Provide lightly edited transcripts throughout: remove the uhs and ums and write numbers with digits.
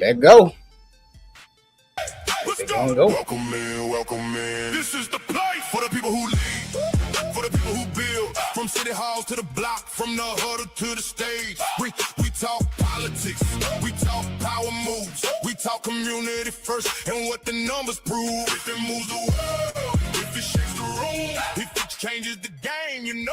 Let go. Let's They go. gonna go. Welcome in, welcome in. This is the place for the people who lead, for the people who build. From city halls to the block, from the huddle to the stage. We talk politics, we talk power moves, we talk community first and what the numbers prove. If it moves the world, if it shakes the room, if it changes the game, you know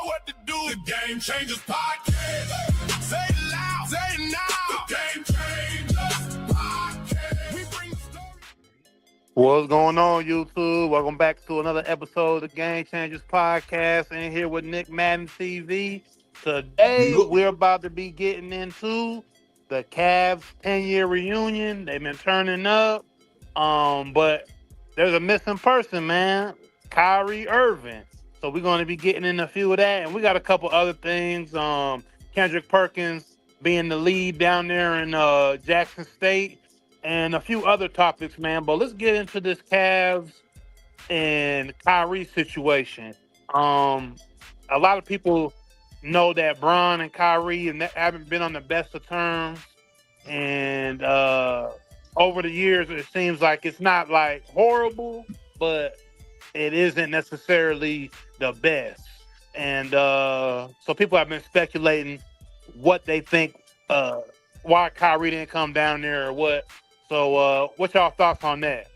what to do. The Game Changers Podcast. Say it loud, say it now. The Game Changers Podcast. We bring the story. What's going on, YouTube? Welcome back to another episode of the Game Changers Podcast. And here with Nick Madden TV. Today, we're about to be getting into the Cavs 10-year reunion. They've been turning up. But there's a missing person, man. Kyrie Irving. So we're going to be getting in a few of that. And we got a couple other things. Kendrick Perkins being the lead down there in Jackson State. And a few other topics, man. But let's get into this Cavs and Kyrie situation. A lot of people know that Bron and Kyrie haven't been on the best of terms. And over the years, it seems like it's not like horrible, but it isn't necessarily the best. And so people have been speculating what they think, why Kyrie didn't come down there or what. So, what's y'all thoughts on that?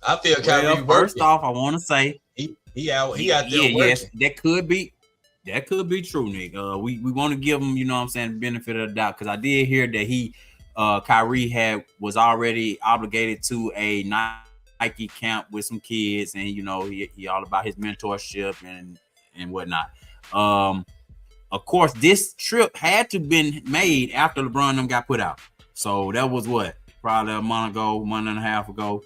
I feel Kyrie. Well, first off, I want to say he out there working. Yes, that could be true, Nick. We want to give him, you know what I'm saying, benefit of the doubt, because I did hear that Kyrie was already obligated to a Nike camp with some kids, and you know he all about his mentorship and whatnot. Of course, this trip had to been made after LeBron and them got put out. So that was probably a month and a half ago.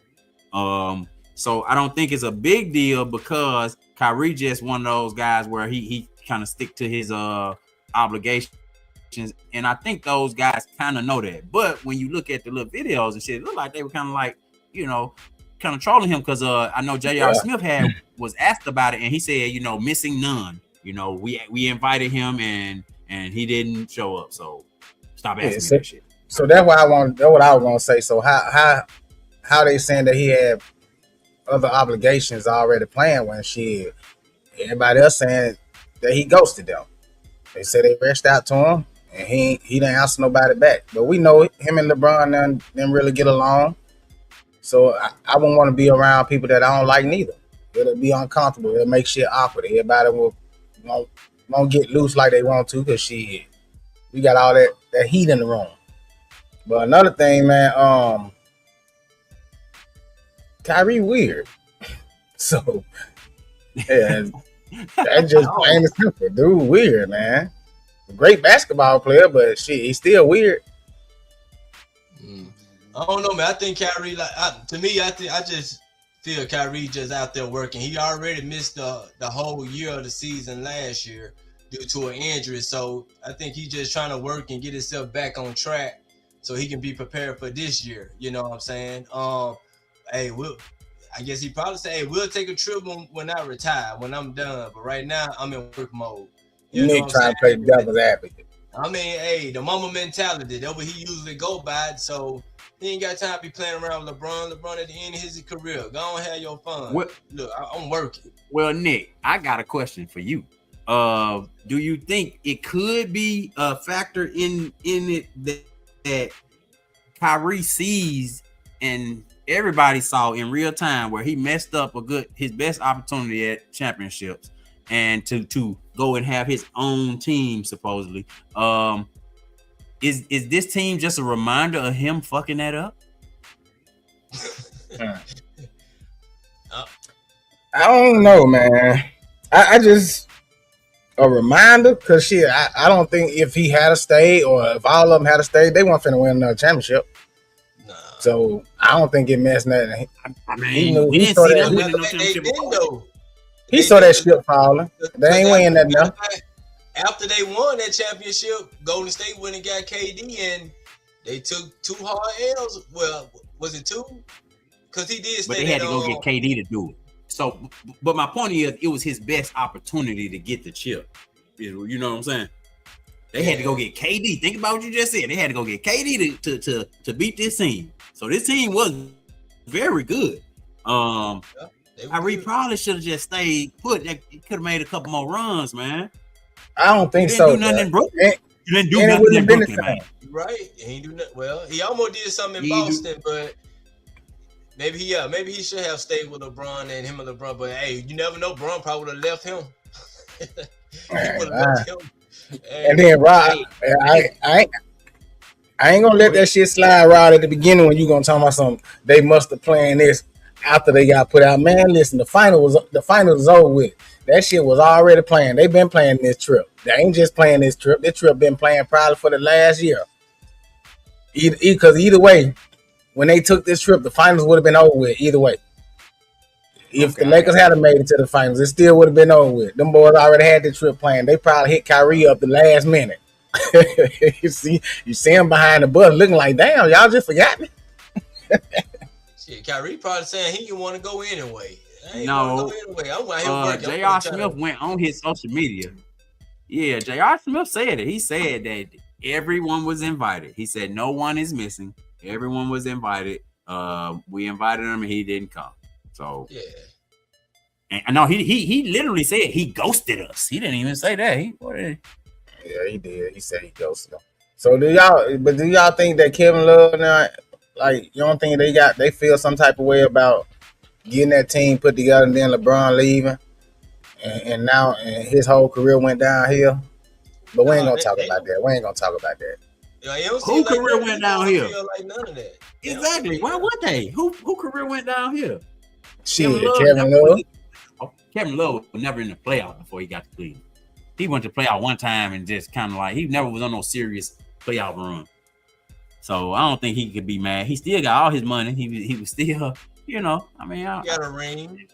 So I don't think it's a big deal, because Kyrie just one of those guys where he kind of stick to his obligations. And I think those guys kind of know that. But when you look at the little videos and shit, it looked like they were kind of like, you know, kind of trolling him, because I know J.R. Smith was asked about it, and he said, you know, missing none. You know, we invited him and he didn't show up. So stop asking me that shit. So that's what I was gonna say. So how they saying that he had other obligations already planned when everybody else saying that he ghosted them. They said they reached out to him and he didn't answer nobody back. But we know him and LeBron didn't really get along. So I wouldn't want to be around people that I don't like neither. It'll be uncomfortable. It'll make shit awkward. Everybody won't get loose like they want to, because we got all that heat in the room. But another thing, man, Kyrie weird. So yeah, that just plain and simple. Dude weird, man. A great basketball player, but he's still weird. I don't know, man. I think Kyrie, I just feel Kyrie just out there working. He already missed the whole year of the season last year due to an injury. So I think he's just trying to work and get himself back on track so he can be prepared for this year. You know what I'm saying? I guess he probably say, hey, we'll take a trip when I retire, when I'm done. But right now, I'm in work mode. You need trying to play devil's advocate. I mean, hey, the mama mentality, that's what he usually go by. So he ain't got time to be playing around with LeBron. LeBron at the end of his career. Go on, have your fun. Look, I'm working. Well, Nick, I got a question for you. Do you think it could be a factor in it that Kyrie sees and everybody saw in real time, where he messed up his best opportunity at championships, and to go and have his own team supposedly? Is this team just a reminder of him fucking that up? I don't know, man. I just a reminder, because I don't think if he had stayed, or if all of them had stayed, they weren't finna win another championship. Nah. So I don't think it messed nothing. I mean, he saw that winning no championship. He saw that shit falling. They ain't winning that now. After they won that championship, Golden State went and got KD, and they took 2 hard L's. Well, was it 2? Because he did. But they had to go get KD to do it. So, but my point is, it was his best opportunity to get the chip. You know what I'm saying? They had to go get KD. Think about what you just said. They had to go get KD to beat this team. So this team was very good. Kyrie probably should have just stayed put. He could have made a couple more runs, man. I don't think you so. Didn't do nothing in Brooklyn. You didn't do nothing in Brooklyn, man. Right? He ain't do nothing. Well, he almost did something in Boston, but maybe he should have stayed with LeBron and him and LeBron. But hey, you never know. LeBron probably would have left him. He would have left him. And then Rod, I ain't gonna let that shit slide, Rod, at the beginning when you gonna talk about something. They must have planned this after they got put out. Man, listen, the final was over with. That shit was already planned. They've been playing this trip. They ain't just playing this trip. This trip been playing probably for the last year. Because either way, when they took this trip, the finals would have been over with. Either way, if the Lakers had made it to the finals, it still would have been over with. Them boys already had the trip planned. They probably hit Kyrie up the last minute. you see him behind the bus looking like, damn, y'all just forgot me. Shit, Kyrie probably saying he didn't want to go anyway. No, J.R. Smith went on his social media. Yeah, J.R. Smith said it. He said that everyone was invited. He said no one is missing. Everyone was invited. We invited him and he didn't come. So yeah. And no, he literally said he ghosted us. He didn't even say that. Yeah, he did. He said he ghosted them. So do y'all think that Kevin Love now, like, you don't think they feel some type of way about getting that team put together and then LeBron leaving and now his whole career went downhill? But we ain't gonna talk about that. Who career went downhill? Like none of that. Exactly. Why would they? Who career went downhill? Shit, Kevin Love. Kevin Love was never in the playoff before he got to Cleveland. He went to playoff one time and just kind of like, he never was on no serious playoff run. So I don't think he could be mad. He still got all his money. He was still, I mean, he got a ring.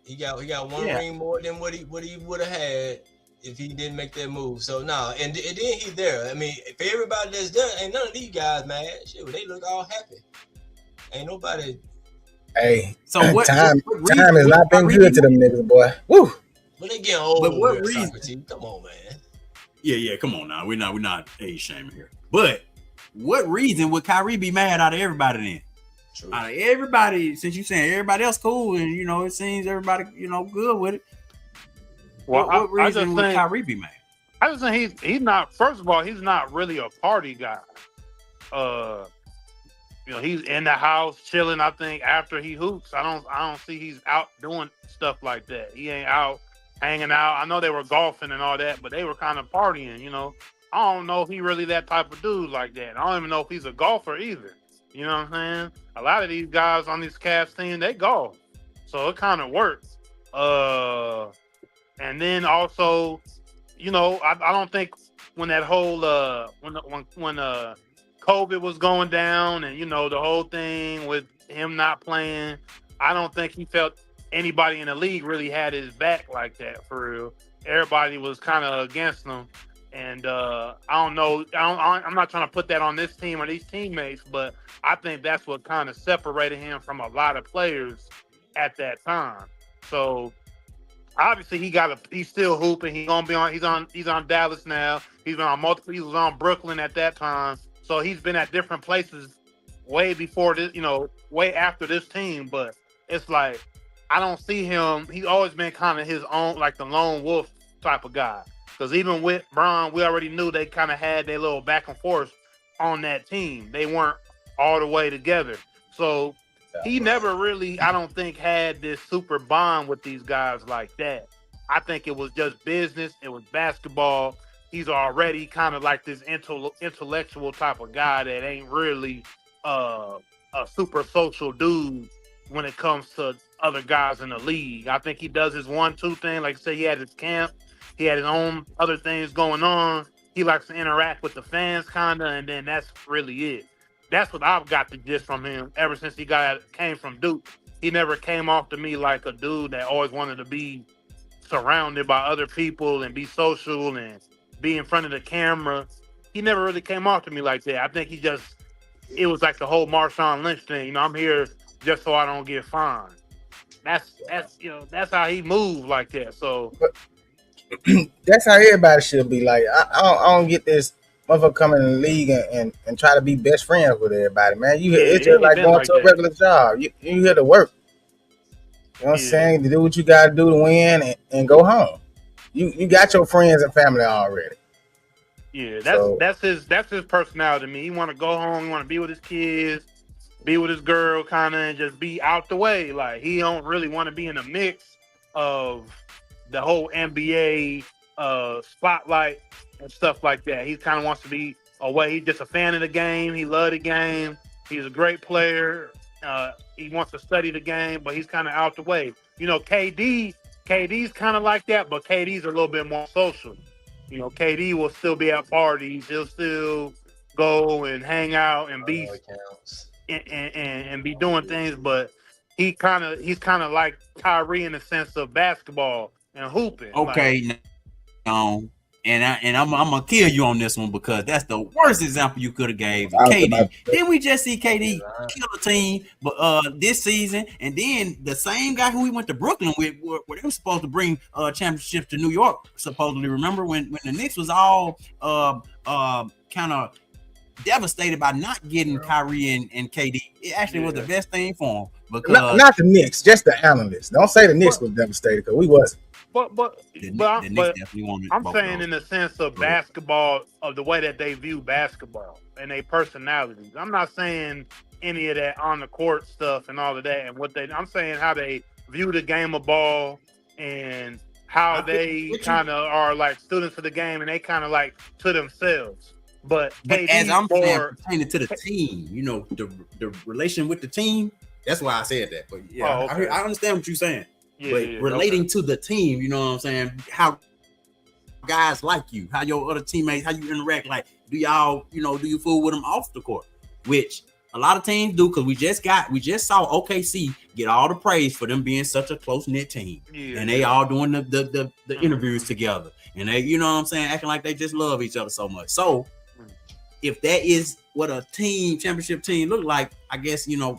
He got one ring more than what he would have had if he didn't make that move. So and then he's there. I mean, for everybody that's there, ain't none of these guys mad. Shit, they look all happy. Ain't nobody. Hey, so time has not been good to them niggas, boy. Woo. But they getting old. But what reason? Socrates. Come on, man. Yeah. Come on now. We're not age shaming here. But what reason would Kyrie be mad out of everybody then? True. Out of everybody, since you saying everybody else cool and it seems everybody good with it. Well, what reason would Kyrie be mad? I just think he's not. First of all, he's not really a party guy. He's in the house chilling. I think after he hoops, I don't see he's out doing stuff like that. He ain't out hanging out. I know they were golfing and all that, but they were kind of partying. I don't know if he really that type of dude like that. I don't even know if he's a golfer either. You know what I'm saying? A lot of these guys on these Cavs team, they golf, so it kind of works. And then also, I don't think when that whole when COVID was going down and the whole thing with him not playing, I don't think he felt anybody in the league really had his back like that for real. Everybody was kind of against him, and I don't know. I'm not trying to put that on this team or these teammates, but I think that's what kind of separated him from a lot of players at that time. So obviously he's still hooping. He's on Dallas now. He was on Brooklyn at that time. So he's been at different places way before this, way after this team. But it's like, I don't see him. He's always been kind of his own, like the lone wolf type of guy. Because even with Bron, we already knew they kind of had their little back and forth on that team. They weren't all the way together. So he never really, I don't think, had this super bond with these guys like that. I think it was just business. It was basketball. He's already kind of like this intellectual type of guy that ain't really a super social dude when it comes to other guys in the league. I think he does his 1-2 thing. Like I said, he had his camp. He had his own other things going on. He likes to interact with the fans, kind of, and then that's really it. That's what I've got the gist from him ever since he came from Duke. He never came off to me like a dude that always wanted to be surrounded by other people and be social and be in front of the camera. He never really came off to me like that. I think it was like the whole Marshawn Lynch thing. I'm here just so I don't get fined. That's how he moved like that. So That's how everybody should be. Like I don't get this motherfucker coming in the league and try to be best friends with everybody, man. Yeah, It's it just ain't like been going like to a that. regular job. You here to work. You know what I'm Yeah, saying? To do what you gotta do to win and go home. You got your friends and family already. yeah. That's So that's his that's his personality. To me, he want to go home. He want to be with his kids, be with his girl, kind of, and just be out the way. Like he don't really want to be in the mix of the whole NBA spotlight and stuff like that. He kind of wants to be away. He's just a fan of the game. He loves the game. He's a great player. He wants to study the game, but he's kind of out the way. You know, KD's kind of like that, but KD's a little bit more social. You know, KD will still be at parties. He'll still go and hang out and I be know it counts. and be doing things, but he's kind of like Kyrie in the sense of basketball and hooping. Like, Okay, now, I'm gonna kill you on this one because that's the worst example you could have gave. I was KD. about to say, Didn't we just see Yeah, KD kill a team, but this season, and then the same guy who we went to Brooklyn with, where they were supposed to bring championships to New York, supposedly. Remember when the Knicks was all kind of devastated by not getting Kyrie and KD. It actually was the yeah. best thing for him not, because not the Knicks, just the analysts. Don't say the Knicks But was devastated because we wasn't. but but the Knicks but definitely wanted I'm both of saying those. in the sense of Go ahead. basketball, of the way that they view basketball and their personalities. I'm not saying any of that on the court stuff and all of that and what they. I'm saying how they view the game of ball and how I feel they with you, kind of are like students of the game and they kind of like to themselves. But but as KD's I'm saying, more. pertaining to the team, the relation with the team. That's why I said that. But yeah, Oh, okay. I understand what you're saying. Yeah, But yeah, okay. relating to the team, you know what I'm saying? How guys like you, how your other teammates, how you interact. Like, do y'all, do you fool with them off the court? Which a lot of teams do because we just saw OKC get all the praise for them being such a close knit team, Yeah, and they yeah. all doing the interviews Mhm. together, and they, you know what I'm saying, acting like they just love each other so much. So Mhm. if that is what a team championship team look like, I guess you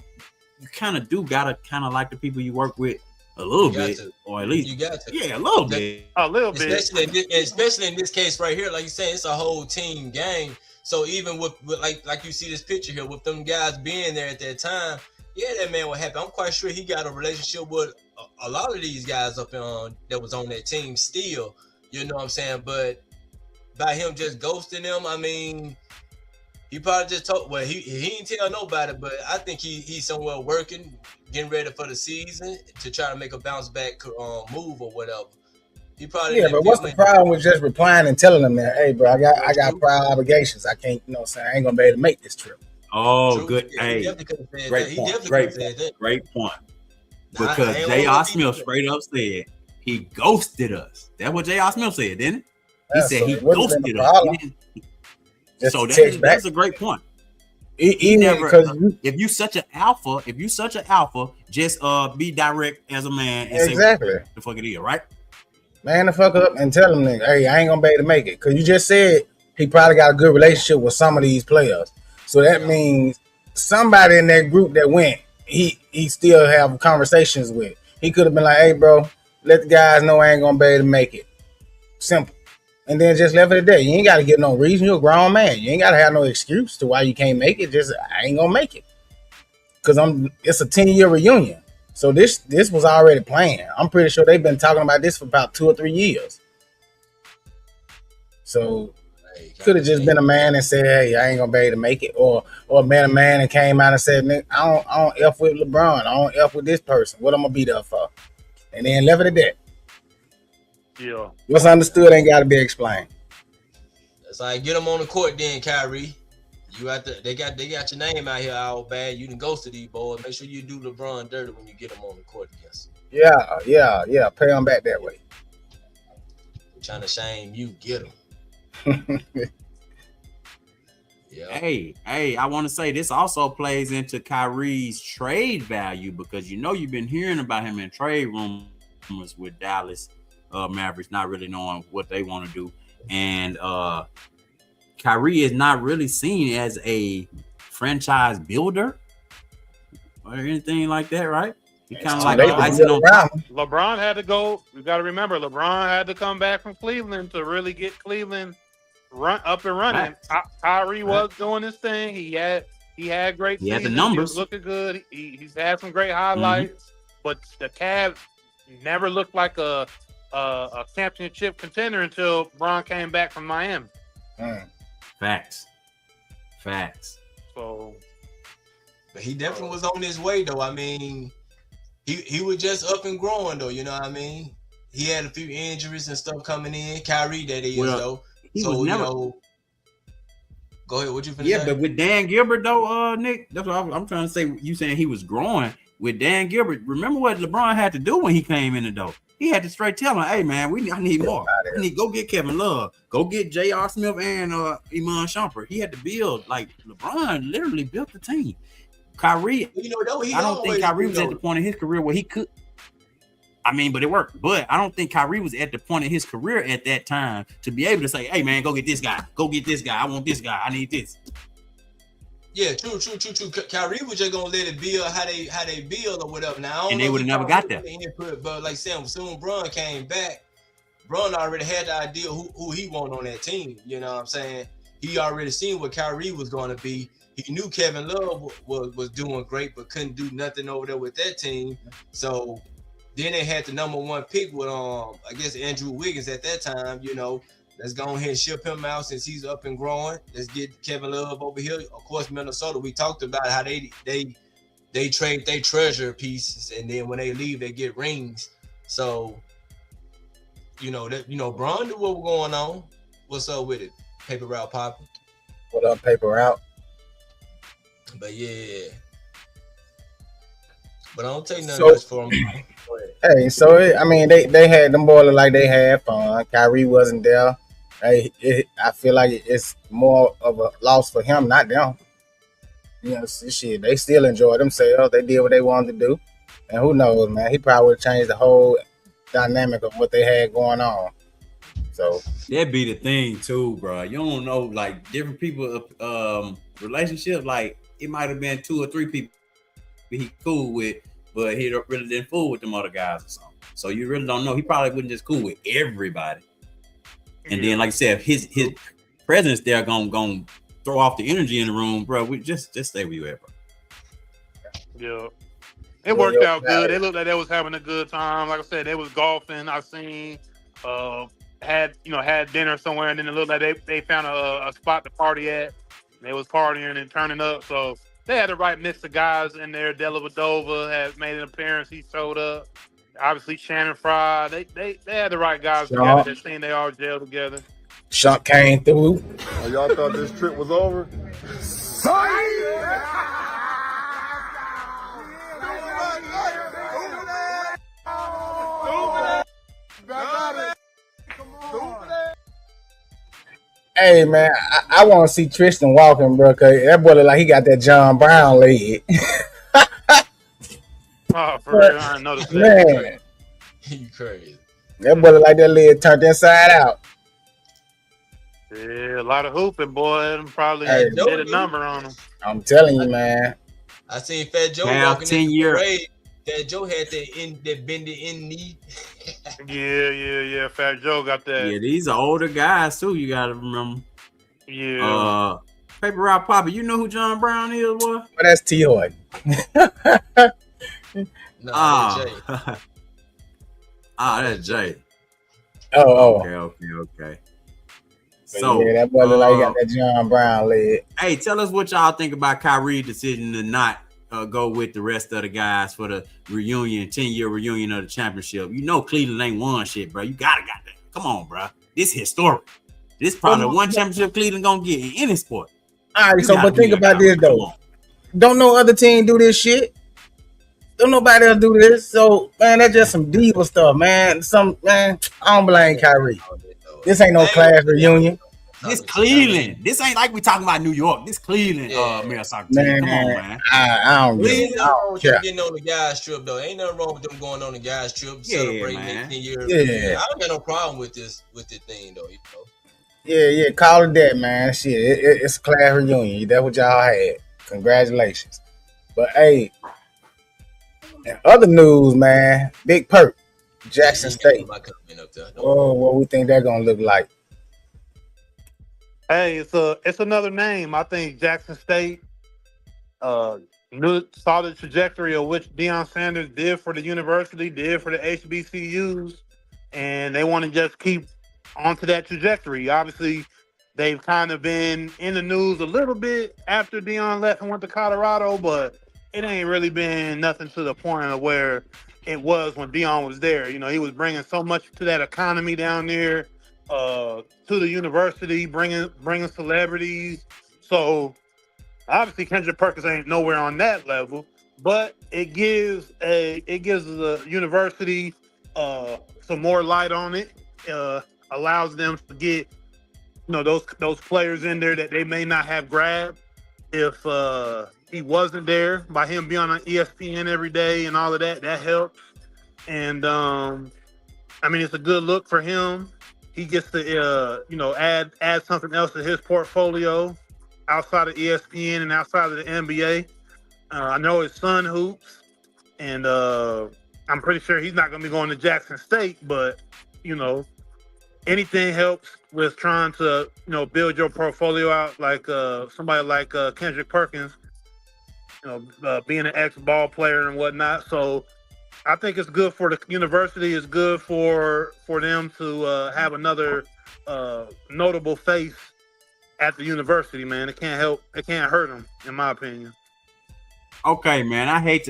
kind of do gotta kind of like the people you work with a little you got bit, to. or at least You got to. yeah, a little bit. A little bit. Especially in this case right here, like you saying, it's a whole team game. So even with like you see this picture here with them guys being there at that time, yeah, that man was happy. I'm quite sure he got a relationship with a lot of these guys up on that was on that team still. You know what I'm saying? But by him just ghosting them, I mean, he probably just told. Well, he didn't tell nobody, but I think he's somewhere working, getting ready for the season to try to make a bounce back move or whatever. He probably Yeah, didn't but feel what's the problem with just replying and telling them that, hey, bro, I got true. prior obligations. I can't, I ain't gonna be able to make this trip. Oh, True. good. Yeah, he Hey, definitely could have said that. great He point. definitely could have Great point. said that. Great point. Nah, I Because ain't want J.R. to be Smith straight up said he ghosted us. That's what J.R. Smith said, didn't it? He Yeah, said so he it wouldn't have been a ghosted us. He problem didn't. just So to text back. that's a great point. He Even never. because If you such an alpha, just be direct as a man and say what exactly, the fuck it is, right? man, the fuck up and tell them, nigga, hey, I ain't gonna be able to make it. Because you just said he probably got a good relationship with some of these players. So that Yeah. means somebody in that group that went, he still have conversations with. He could have been like, hey, bro, let the guys know I ain't gonna be able to make it. Simple. And then just left it at that. You ain't gotta get no reason. You're a grown man. You ain't gotta have no excuse to why you can't make it. Just I ain't gonna make it. Cause it's a 10-year reunion. So this was already planned. I'm pretty sure they've been talking about this for about 2 or 3 years. So Hey, could have just been a man and said, "Hey, I ain't gonna be able to make it," or been a man and came out and said, "Nigga, I don't f with LeBron. I don't f with this person. What I'm gonna be there for?" And then left it at that. Yeah. What's understood ain't got to be explained. That's like get them on the court then, Kyrie. You got they got your name out here all bad. You done ghosted these boys. Make sure you do LeBron dirty when you get them on the court against. Yeah. Pay them back that way. They're trying to shame you. Get them. Yeah. Hey, I want to say this also plays into Kyrie's trade value because you've been hearing about him in trade rumors with Dallas Mavericks, not really knowing what they want to do. And Kyrie is not really seen as a franchise builder or anything like that, right? He It's kind of too like late to icing build on top. around him. LeBron had to go. You got to remember, LeBron had to come back from Cleveland to really get Cleveland run up and running. Right. Kyrie Right. was doing his thing. He had great He had the seasons. He was numbers. looking good. He's had some great Mm-hmm. highlights. But the Cavs never looked like a championship contender until Bron came back from Miami. Facts. So, But he definitely was on his way though. I mean, he was just up and growing though. You know what I mean? He had a few injuries and stuff coming in. Kyrie, that is though. He So was never. you know, go ahead. What you finna Yeah, say? but with Dan Gilbert though, Nick, that's what I'm trying to say. You saying he was growing with Dan Gilbert? Remember what LeBron had to do when he came in the door? He had to straight tell him, "Hey man, I need more. I need go get Kevin Love, go get J.R. Smith and Iman Shumpert." He had to build. Like LeBron literally built the team. Kyrie, You know, though, I don't think Kyrie was at the point in his career where he could. I mean, but it worked. But I don't think Kyrie was at the point in his career at that time to be able to say, "Hey man, go get this guy. Go get this guy. I want this guy. I need this." Yeah, true. Kyrie was just gonna let it build how they build or whatever. Now, I don't And know they if would have he never thought got there. he didn't put, but like Sam, soon Bron came back. Bron already had the idea who he wanted on that team. You know what I'm saying? He already seen what Kyrie was going to be. He knew Kevin Love was doing great, but couldn't do nothing over there with that team. So then they had the number one pick with I guess Andrew Wiggins at that time. You know, let's go ahead and ship him out since he's up and growing. Let's get Kevin Love over here. Of course, Minnesota. We talked about how they trade their treasure pieces, and then when they leave, they get rings. So Bron knew what was going on. What's up with it? Paper route popping. What up, paper route? But yeah. But I don't take nothing So- much for him. Hey, so they had them boys look like they had fun. Kyrie wasn't there. Hey, I feel like it's more of a loss for him, not them. You know, shit, they still enjoyed themselves. They did what they wanted to do, and who knows, man? He probably would have changed the whole dynamic of what they had going on. So That be the thing too, bro. You don't know, like different people, relationship. Like it might have been 2 or 3 people he cool with, but he really didn't fool with them other guys or something. So you really don't know. He probably wasn't just cool with everybody. And then, like I said, his presence there gonna throw off the energy in the room, bro. We just stay where you at, bro. Yeah. It worked out good. They looked like they was having a good time. Like I said, they was golfing. I seen had dinner somewhere, and then it looked like they found a spot to party at. They was partying and turning up. So they had the right mix of guys in there. Dellavedova had made an appearance. He showed up. Obviously, Shannon Fry. They had the right guys together. They seen they all gel together. Chuck came through. Oh, y'all thought this trip was over? Hey man, I want to see Tristan walking, bro. Cause that boy look like he got that John Brown leg. Oh, for real, I didn't notice that. Man, You crazy. that boy look like that leg turned inside out. Yeah, a lot of hooping, boy. Them probably Hey, did a number on them. I'm telling you, man. I seen Fat Joe Now, walking 10 in the year. parade. Fat Joe had that bended in knee. Yeah. Fat Joe got that. Yeah, these are older guys too. You gotta remember. Yeah. Paper Route Papa, you know who John Brown is, boy? But that's T. Hoy. No, Jay. That's Jay. Oh. Okay. But So yeah, that boy look like he got that John Brown leg. hey, tell us what y'all think about Kyrie's decision to not go with the rest of the guys for the reunion, 10-year reunion of the championship. You know Cleveland ain't won shit, bro. You gotta got that. Come on, bro. This historic. This probably one championship Cleveland gonna get in any sport. All right, You so gotta but think be about there, this Kyrie. Come though. on. Don't no other team do this shit. Don't nobody else do this. So man, that's just some diva stuff, man. I don't blame Kyrie. This ain't no class reunion. This Cleveland. This ain't like we talking about New York. This Cleveland, Mayor Soccer team. Man, Come on, man. I don't Ain't give nothing wrong with them care. getting on the guys trip though. Ain't nothing wrong with them going on the guys trip, Yeah, celebrating man. 18 years. Yeah. I don't got no problem with this thing though. You know. Yeah, call it that, man. Shit, it's a class reunion. That's what y'all had. Congratulations. But hey, And other news, man, Big Perk, Yeah, Jackson he ain't got State. nobody coming up there. Don't worry. Oh, what we think that gonna look like? Hey, it's another name. I think Jackson State saw the trajectory of which Deion Sanders did for the university, did for the HBCUs, and they want to just keep onto that trajectory. Obviously, they've kind of been in the news a little bit after Deion left and went to Colorado, but it ain't really been nothing to the point of where it was when Deion was there. You know, he was bringing so much to that economy down there, to the university, bringing celebrities. So obviously, Kendrick Perkins ain't nowhere on that level, but it gives the university some more light on it. Allows them to get those players in there that they may not have grabbed if he wasn't there. By him being on ESPN every day and all of that, that helps. And I mean, it's a good look for him. He gets to add something else to his portfolio outside of ESPN and outside of the NBA. I know his son hoops, and I'm pretty sure he's not going to be going to Jackson State. But you know, anything helps with trying to build your portfolio out. Like somebody like Kendrick Perkins, being an ex ball player and whatnot. So I think it's good for the university. It's good for them to have another notable face at the university. Man, it can't help. It can't hurt them, in my opinion. Okay, man. I hate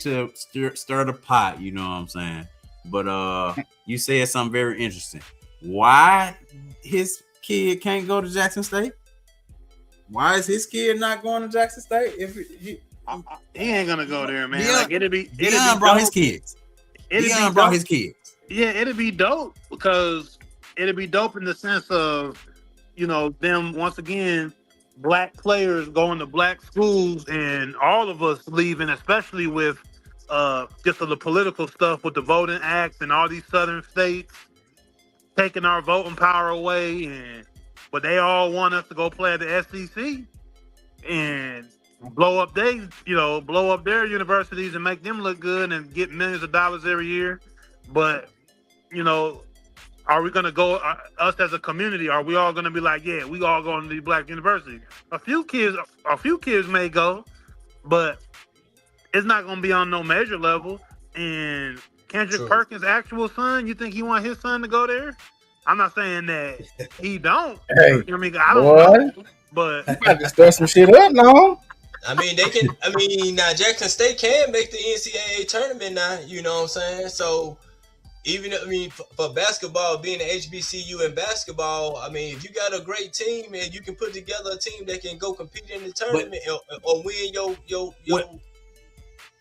to stir the pot. You know what I'm saying? But you said something very interesting. Why his kid can't go to Jackson State? Why is his kid not going to Jackson State? If He ain't gonna go there, man. Deion, Like it'd be Deion brought his dope. kids. It'd be Deion brought dope. his kids. Yeah, it'd be dope because it'd be dope in the sense of them once again black players going to black schools and all of us leaving, especially with just the political stuff with the voting act and all these southern states taking our voting power away, and but they all want us to go play at the SEC and blow up their universities and make them look good and get millions of dollars every year. But you know, are we gonna go us as a community? Are we all gonna be like, yeah, we all going to these black universities? A few kids may go, but it's not gonna be on no major level. And Kendrick True. Perkins' actual son, you think he want his son to go there? I'm not saying that he don't. Hey, I mean, I don't boy, know, but you got to stir some shit up now. I mean, they can. I mean, now Jackson State can make the NCAA tournament now. You know what I'm saying? So even for basketball, being an HBCU in basketball, I mean, if you got a great team and you can put together a team that can go compete in the tournament or win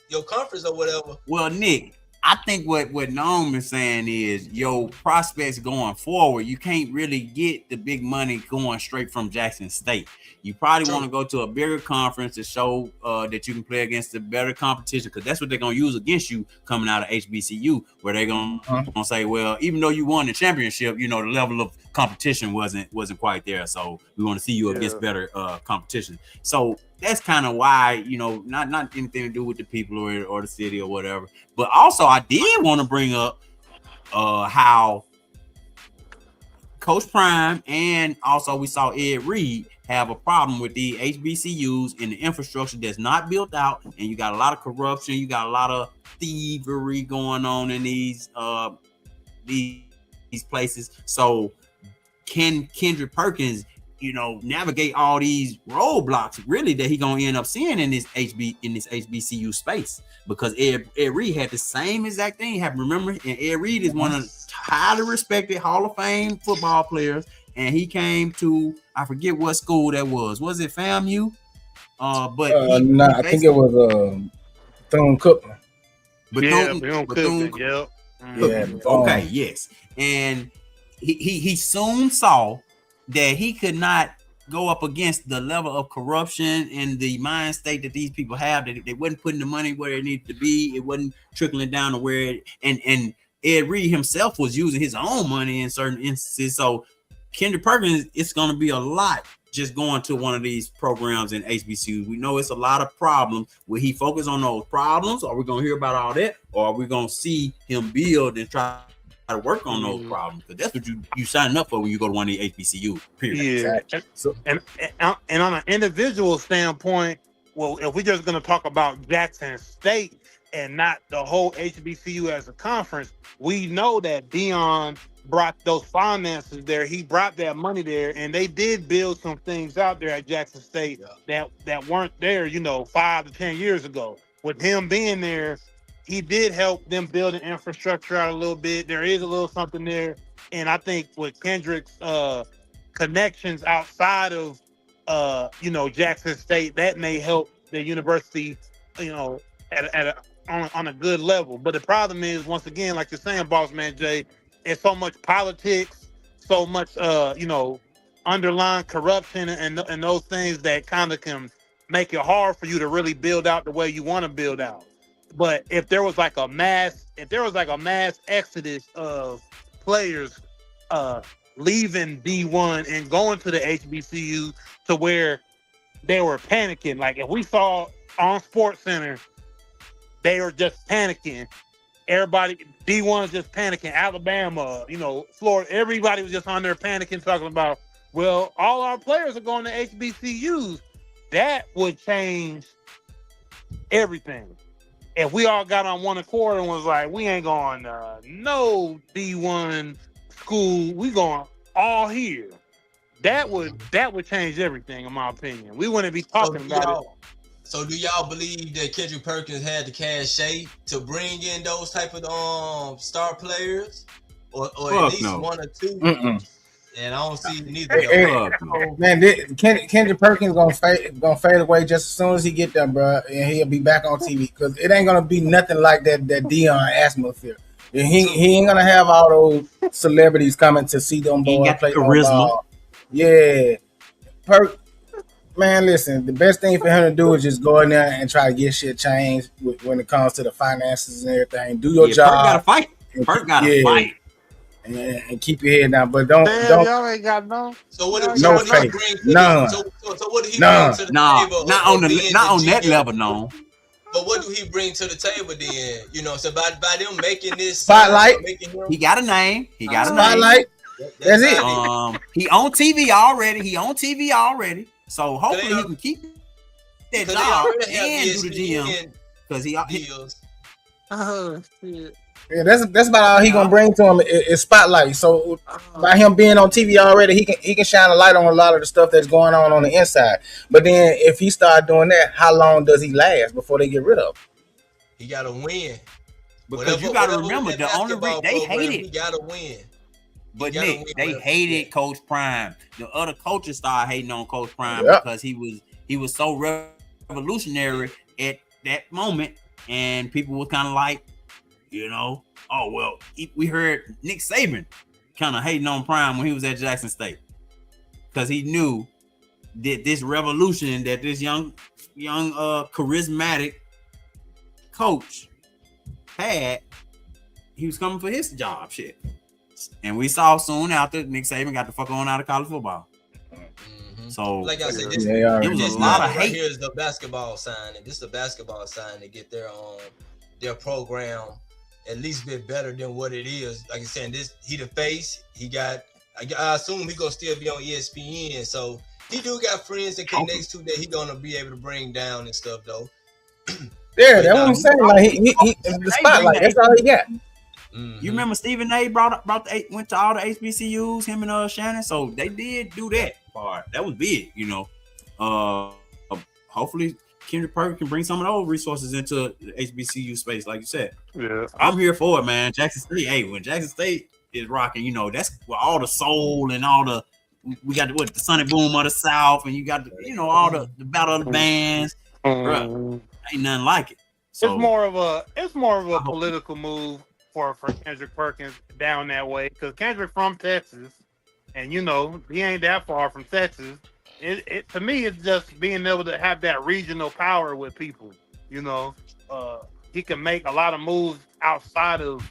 your conference or whatever. Well, Nick, I think what Noam is saying is your prospects going forward, you can't really get the big money going straight from Jackson State. You probably want to go to a bigger conference to show that you can play against the better competition, because that's what they're going to use against you coming out of HBCU, where they're going to say, well, even though you won the championship, the level of competition wasn't quite there. So we want to see you against better competition. So that's kind of why, not anything to do with the people or the city or whatever. But also, I did want to bring up how Coach Prime and also we saw Ed Reed have a problem with the HBCUs and the infrastructure that's not built out, and you got a lot of corruption, you got a lot of thievery going on in these places. So can Kendrick Perkins, navigate all these roadblocks really that he gonna end up seeing in this HBCU space? Because Ed Reed had the same exact thing happen. Remember, and Ed Reed is one of the highly respected Hall of Fame football players, and he came to, I forget what school that was. Was it FAMU? I think it was Thune Cookman. Bethune. Yep. Yeah. Okay. Yes. And he soon saw that he could not go up against the level of corruption and the mind state that these people have, that they wasn't putting the money where it needed to be. It wasn't trickling down to where it, and Ed Reed himself was using his own money in certain instances. So Kendrick Perkins, it's going to be a lot just going to one of these programs in HBCUs. We know it's a lot of problems. Will he focus on those problems? Are we going to hear about all that? Or are we going to see him build and try to work on those problems? Because that's what you signing up for when you go to one of the HBCUs, period. Yeah, Exactly. So and on an individual standpoint, well, if we're just going to talk about Jackson State and not the whole HBCU as a conference, we know that Dion brought those finances there. He brought that money there, and they did build some things out there at Jackson State that weren't there, 5 to 10 years ago. With him being there, he did help them build an infrastructure out a little bit. There is a little something there, and I think with Kendrick's connections outside of Jackson State, that may help the university, on a good level. But the problem is, once again, like you're saying, boss man Jay, it's so much politics, so much underlying corruption and those things that kind of can make it hard for you to really build out the way you want to build out. But if there was like a mass exodus of players leaving D1 and going to the HBCU to where they were panicking. Like if we saw on Sports Center, they were just panicking. Everybody, D1 is just panicking. Alabama, Florida, everybody was just on there panicking, talking about, well, all our players are going to HBCUs. That would change everything. If we all got on one accord and was like, we ain't going no D1 school, we going all here. That would change everything, in my opinion. We wouldn't be talking about it. So do y'all believe that Kendrick Perkins had the cachet to bring in those type of star players, or at least no. one or two? Mm-mm. And I don't see neither. Man, Kendrick Perkins gonna fade away just as soon as he get there, bro, and he'll be back on TV because it ain't gonna be nothing like that Dion atmosphere. And he ain't gonna have all those celebrities coming to see them boys play charisma. Yeah, Perk. Man, listen, the best thing for him to do is just go in there and try to get shit changed when it comes to the finances and everything. Do your job. Perk gotta fight. Perk gotta fight. And keep your head down, but don't. Y'all ain't got no. So what? No what faith. Bring to None. So what do he bring to the table? Not on that level, no. But what do he bring to the table then? So by them making this spotlight, he got a name. He got a spotlight. Name. That's it. He on TV already. So hopefully he can keep that job and do the GM because he deals. Oh shit. Yeah, that's about all he gonna bring to him is spotlight. So by him being on TV already, he can shine a light on a lot of the stuff that's going on the inside. But then if he start doing that, how long does he last before they get rid of him? He gotta win. Because you gotta remember the only reason they hate it. He gotta win. But Nick, they hated Coach Prime. The other coaches started hating on Coach Prime because he was so revolutionary at that moment, and people were kind of like, we heard Nick Saban kind of hating on Prime when he was at Jackson State because he knew that this revolution that this young charismatic coach had, he was coming for his job shit. And we saw soon after Nick Saban got the fuck on out of college football. Mm-hmm. So, like I said, it was a lot of hate. Here's the basketball signing. This is the basketball sign to get their program at least a bit better than what it is. Like I said, he the face. He got. I assume he gonna still be on ESPN. So he do got friends that connects to that he gonna be able to bring down and stuff though. Yeah, that's what I'm saying. Like he the spotlight. That's all he got. Mm-hmm. You remember Stephen A. went to all the HBCUs, him and Shannon, so they did do that part. That was big, Hopefully Kendrick Perkins can bring some of those resources into the HBCU space, like you said. Yeah, I'm here for it, man. Jackson State, when Jackson State is rocking, that's where all the soul and all the we got the Sonny Boom of the South, and you got all the battle of the bands. Bruh, ain't nothing like it. So, it's more of a political move for Kendrick Perkins down that way because Kendrick from Texas, and he ain't that far from Texas. It to me, it's just being able to have that regional power with people. He can make a lot of moves outside of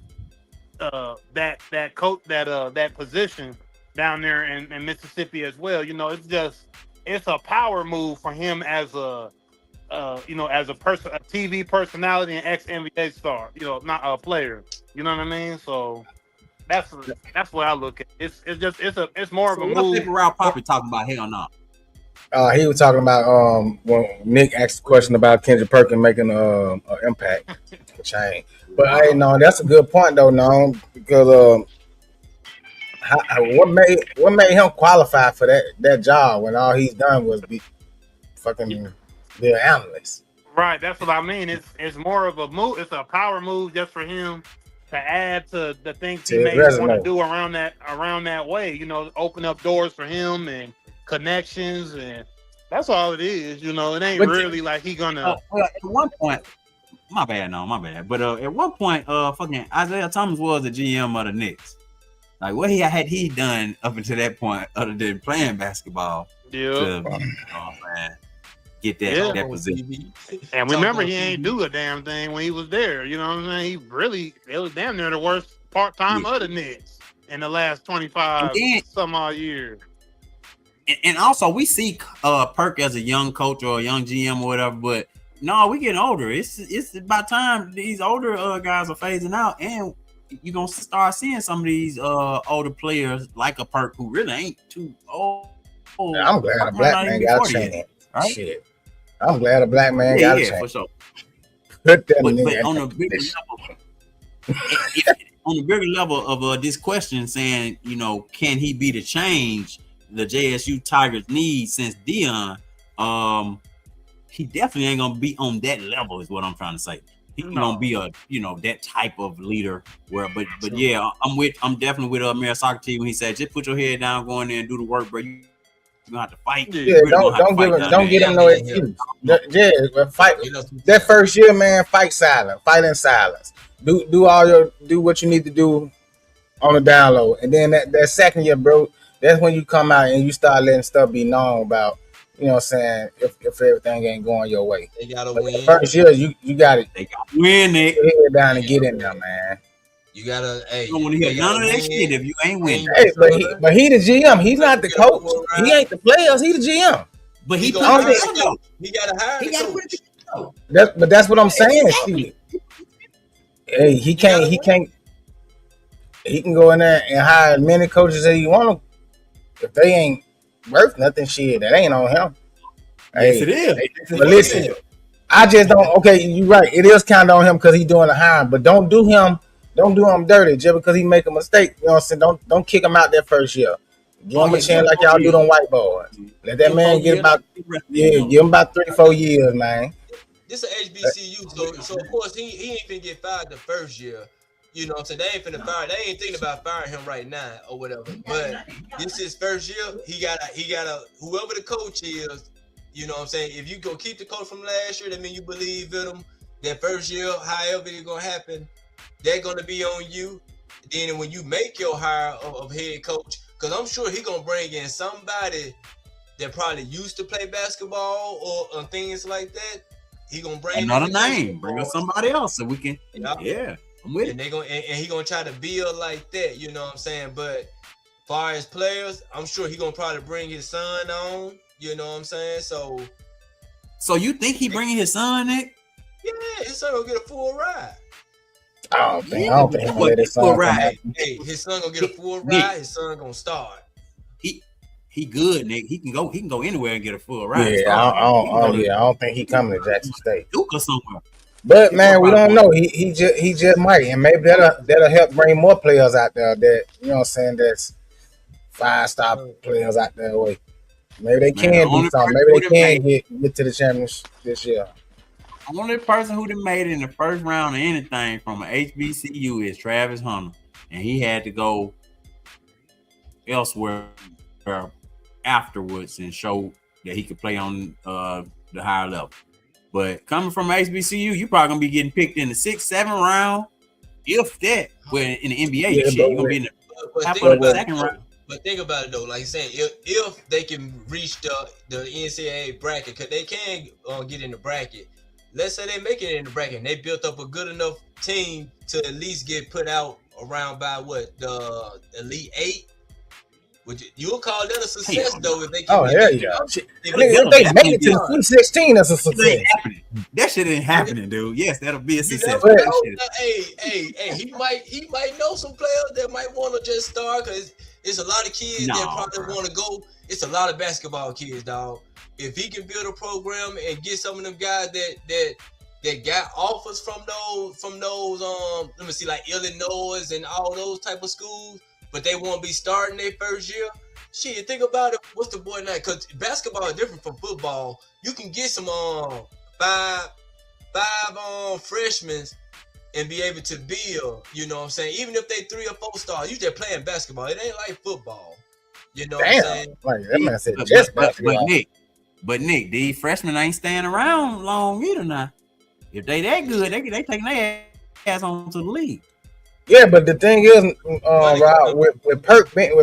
that position down there in Mississippi as well. It's a power move for him as as a person, a TV personality and ex NBA star. Not a player. You know what I mean? So that's what I look at. It's more of So a what move. paper route Poppy talking about? Hell no. He was talking about when Nick asked the question about Kendrick Perkins making an impact, which I ain't. But hey, no, that's a good point though, no, because what made him qualify for that job when all he's done was be fucking be an analyst. Right, that's what I mean. It's more of a move. It's a power move just for him to add to the things To he his may want to resume. do around that way. Open up doors for him and connections, and that's all it is. It ain't But really like he gonna. at one point, my bad. But at one point, fucking Isaiah Thomas was the GM of the Knicks. Like, what had he done up until that point, other than playing basketball, Yeah, to man, get Yeah. that position? and Talk remember on he ain't TV. do a damn thing when he was there. You know what I'm saying? It was damn near the worst part time Yeah. of the Knicks in the last And 25 then, some odd years. and also we see Perk as a young coach or a young GM or whatever, but no, we getting older. It's about time these older guys are phasing out, and you're gonna start seeing some of these older players like a Perk who really ain't too old. I'm glad Perk a might black not even man be got a 40 yet, chance. right? Shit, I'm glad a black man got a Yeah, for chance. sure. Put that But nigga on in a that bigger position. level, on the bigger level of this question, saying, can he be the change the JSU Tigers need since Dion? He definitely ain't gonna be on that level, is what I'm trying to say. He ain't gonna be a that type of leader. But yeah, I'm definitely with Mayor Socrates when he said, just put your head down, go in there and do the work, bro. You gonna have to fight. Yeah. Yeah, You really gonna have to don't give fight him, down don't there. get him no excuse. Yeah, but fight You know, that first year, man. Fight silent, fight in silence. Do what you need to do on the down low, and then that second year, bro, that's when you come out and you start letting stuff be known about. You know what I'm saying? If everything ain't going your way, they gotta but that win. first year, you got to They got to win, Nick. put your head down and They get gotta in there, win. man. You gotta, hey, You don't want to hear they none gotta of that win. shit if you ain't winning. Win Hey, your son. but he the GM. He's not the Get a coach. full He ride. ain't the players. He the GM. But He he gonna put hire it the together though. He gotta hire He the got to put coach. it together. But that's what I'm saying. Exactly. Steve. Hey, he You gotta can't. He win. can't. He can go in there and hire as many coaches as he want to. If they ain't worth nothing, shit, that ain't on him. Yes, Hey, it is. but listen, I just don't. Okay, you're right. It is kind of on him because he's doing the hiring, but don't do him dirty just because he make a mistake. You know what I'm saying? Don't kick him out that first year. Give him a chance like y'all do them white boys. Let that man get about give him about 3-4 years, man. This is HBCU, so of course he ain't finna get fired the first year. You know what I'm saying? They ain't finna fire. They ain't thinking about firing him right now or whatever. But this is first year. He gotta whoever the coach is. You know what I'm saying? If you go keep the coach from last year, that mean you believe in him. That first year, however it's gonna happen, they're gonna be on you. Then when you make your hire of head coach, because I'm sure he gonna bring in somebody that probably used to play basketball or things like that. He gonna bring another name. Bring us somebody else so we can. Yeah, I'm with and it. they gonna and he gonna try to build like that. You know what I'm saying? But far as players, I'm sure he gonna probably bring his son on. You know what I'm saying? So you think he bringing his son, Nick? Yeah, his son gonna get a full ride. I don't think he gonna let his son come out. Hey, his son gonna get a full Nick. ride. His son gonna start. He good, Nick. He can go anywhere and get a full ride. Yeah, I don't think he coming to Jackson State. Duke or somewhere. But man, we don't know. He just might, and maybe that'll help bring more players out there. That you know what I'm saying. That's 5-star players out there. Way maybe they can do something. Maybe they can get to the championship this year. The only person who done made it in the first round of anything from an HBCU is Travis Hunter, and he had to go elsewhere afterwards and show that he could play on the higher level. But coming from HBCU, you probably gonna be getting picked in the 6th, 7th round, if that. Well, in the NBA, shit, you're gonna be in the top of the second round. But think about it though, like you saying, if they can reach the NCAA bracket, because they can get in the bracket. Let's say they make it in the bracket, and they built up a good enough team to at least get put out around by what the Elite 8. You'll call that a success Hell though no. if they can Oh if hell they can yeah! if Nigga, they if That'll they make definitely it to be the a Sweet 16, that's a That shit ain't success. happening. That shit ain't happening, dude. Yes, that'll be a You success. never But But that know. shit, Hey, he might know some players that might want to just start because it's a lot of kids that no, probably bro. want to go. It's a lot of basketball kids, dog. If he can build a program and get some of them guys that got offers from those let me see, like Illinois and all those type of schools, but they won't be starting their first year. Shit, think about it. What's the boy name? Because basketball is different from football. You can get some five freshmen and be able to build, you know what I'm saying? Even if they 3 or 4 stars, you just playing basketball. It ain't like football. You know what I'm damn, saying? like that man said, But just but basketball. Nick, these freshmen ain't staying around long either now. If they that good, they taking their ass on to the league. Yeah, but the thing is, Money Rob, coming. with Perk being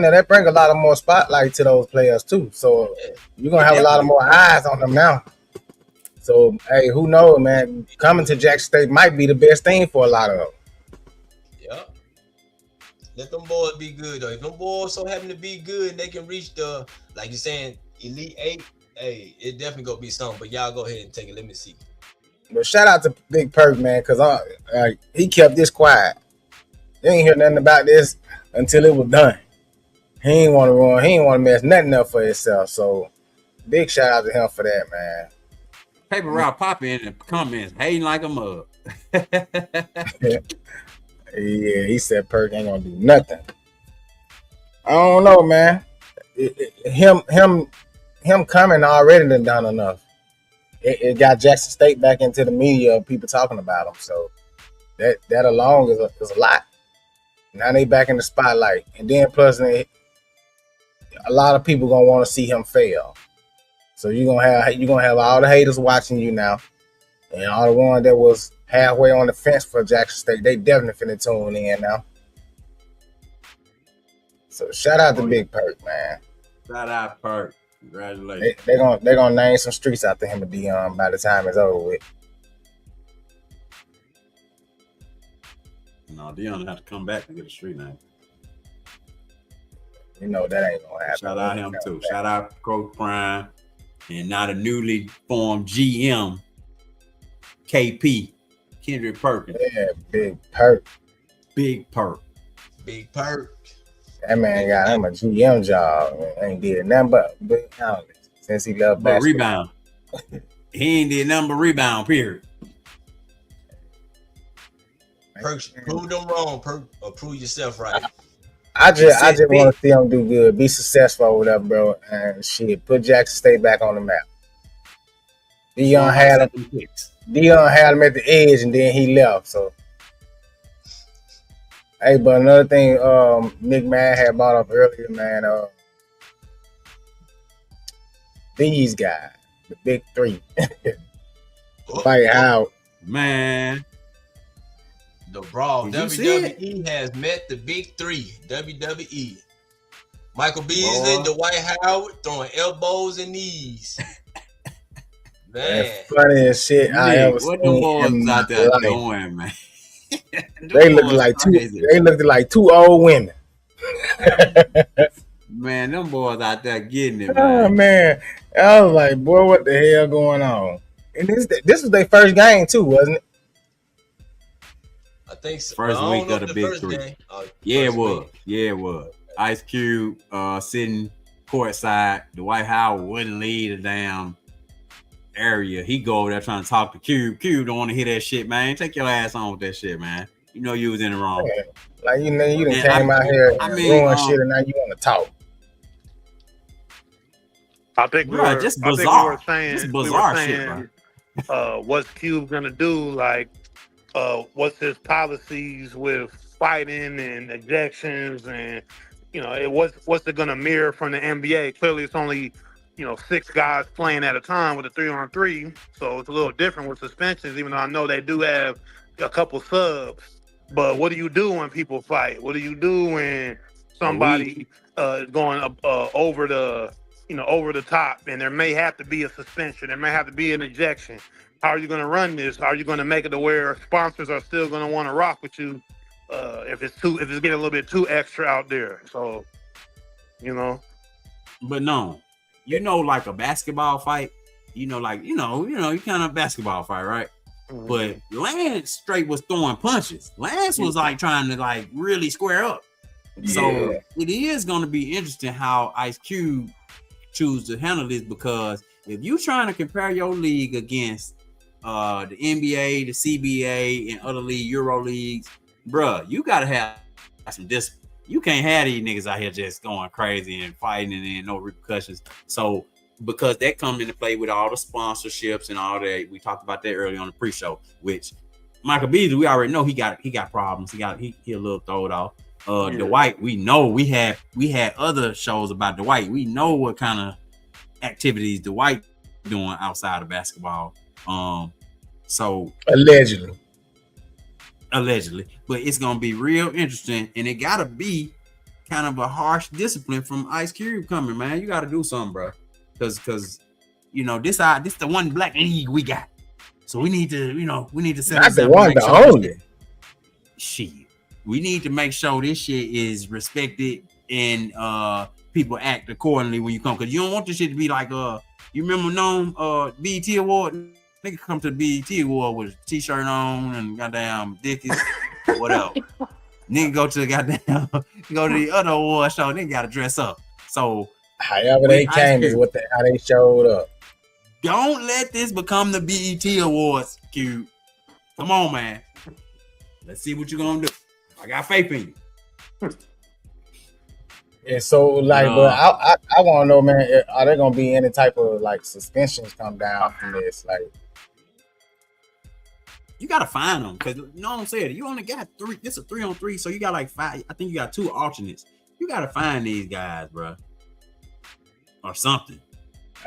there, that bring a lot of more spotlight to those players too. So Yeah, you're gonna It have a lot of definitely more eyes on them now. So hey, who knows, man? Coming to Jackson State might be the best thing for a lot of them. yeah. Let them boys be good though. If them boys so happen to be good and they can reach the, like you're saying, Elite Eight, hey, it definitely gonna be something. But y'all go ahead and take it. Let me see. But shout out to Big Perk, man, because he kept this quiet. You ain't hear nothing about this until it was done. He ain't want to run. He ain't want to mess nothing up for himself. So big shout out to him for that, man. Paper route pop in the comments, hating like a mug. Yeah, he said Perk ain't gonna do nothing. I don't know, man. Him coming already done enough. It got Jackson State back into the media of people talking about him. So that alone is a lot. Now they back in the spotlight, and then plus a lot of people gonna want to see him fail. So you're gonna have all the haters watching you now, and all the ones that was halfway on the fence for Jackson State, they definitely finna tune in now. So shout out to Oh yeah. Big Perk, man. Shout out Perk. Congratulations. They gonna name some streets after him and Dion by the time it's over with. No, Dion have to come back and get a street name. You know that ain't gonna happen. Shout out him too. Shout out Coach Prime. And now the newly formed GM, KP, Kendrick Perkins. Yeah, Big Perk. Big Perk. Big Perk. That man got him a GM job. Man. Ain't did nothing but big houses since he left But basketball. rebound. He ain't did nothing but rebound, period. Perk, prove them wrong. Perk, or prove yourself right. I just big. want to see him do good, be successful over there, bro, and shit. Put Jackson State back on the map. Dion had him at the edge, and then he left. So, hey, but another thing, Nick Man had brought up earlier, man. These guys, the big three, Dwight Howard. Man. The Brawl. Did you see WWE has met the big three. WWE. Michael Beasley, Dwight Howard throwing elbows and knees. Man. That's funny as shit I ever seen. What them boys in out there life. doing, man? They looked like two old women. Man, them boys out there getting it, Oh man. man, I was like, boy, what the hell going on? And this was their first game too, wasn't it? I think so. First week of the big three. Yeah, it was. Week. Yeah, it was. Ice Cube sitting courtside. Dwight Howard wouldn't leave the damn area. He go over there trying to talk to Cube. Cube don't want to hear that shit, man. Take your ass on with that shit, man. You know you was in the wrong. Yeah. Like you done Man, came out here and ruined shit, and now you want to talk. I think we Bro, were just I think bizarre. we were saying Just we were bizarre shit, saying, what's Cube gonna do? Like, what's his policies with fighting and ejections, and what's it gonna mirror from the NBA? Clearly, it's only 6 guys playing at a time with a 3-on-3, so it's a little different with suspensions. Even though I know they do have a couple subs, but what do you do when people fight? What do you do when somebody is going over the top, and there may have to be a suspension, there may have to be an ejection? How are you going to run this? How are you going to make it to where sponsors are still going to want to rock with you if it's getting a little bit too extra out there? So You know. But no, like a basketball fight, you kind of basketball fight, right? But Lance straight was throwing punches. Lance was like trying to like really square up. So it is going to be interesting how Ice Cube choose to handle this, because if you trying to compare your league against the NBA, the CBA, and other league, Euro leagues, bruh, you gotta have some discipline. You can't have these niggas out here just going crazy and fighting and then no repercussions. So because that comes into play with all the sponsorships and all that, we talked about that earlier on the pre-show. Which Michael Beasley, we already know he got problems. He a little throwed off. Dwight, we know we had other shows about Dwight. We know what kind of activities Dwight doing outside of basketball. So allegedly, but it's gonna be real interesting, and it gotta be kind of a harsh discipline from Ice Cube coming, man. You gotta do something, bro, because this the one black league we got, so we need to set not the one, the only. Shit, we need to make sure this shit is respected and people act accordingly when you come, because you don't want this shit to be like you remember BET Award. Nigga come to the BET Award with a t-shirt on and goddamn dickies or whatever. Nigga go to the other award show, nigga gotta dress up. So however they came is how they showed up. Don't let this become the BET Awards, Q. Come on, man. Let's see what you're gonna do. I got faith in you. And so, like, but I want to know, man, are there gonna be any type of like suspensions come down from this? Like, you gotta find them, because you know what I'm saying. You only got 3. This is a 3-on-3, so you got like 5. I think you got 2 alternates. You gotta find these guys, bro, or something.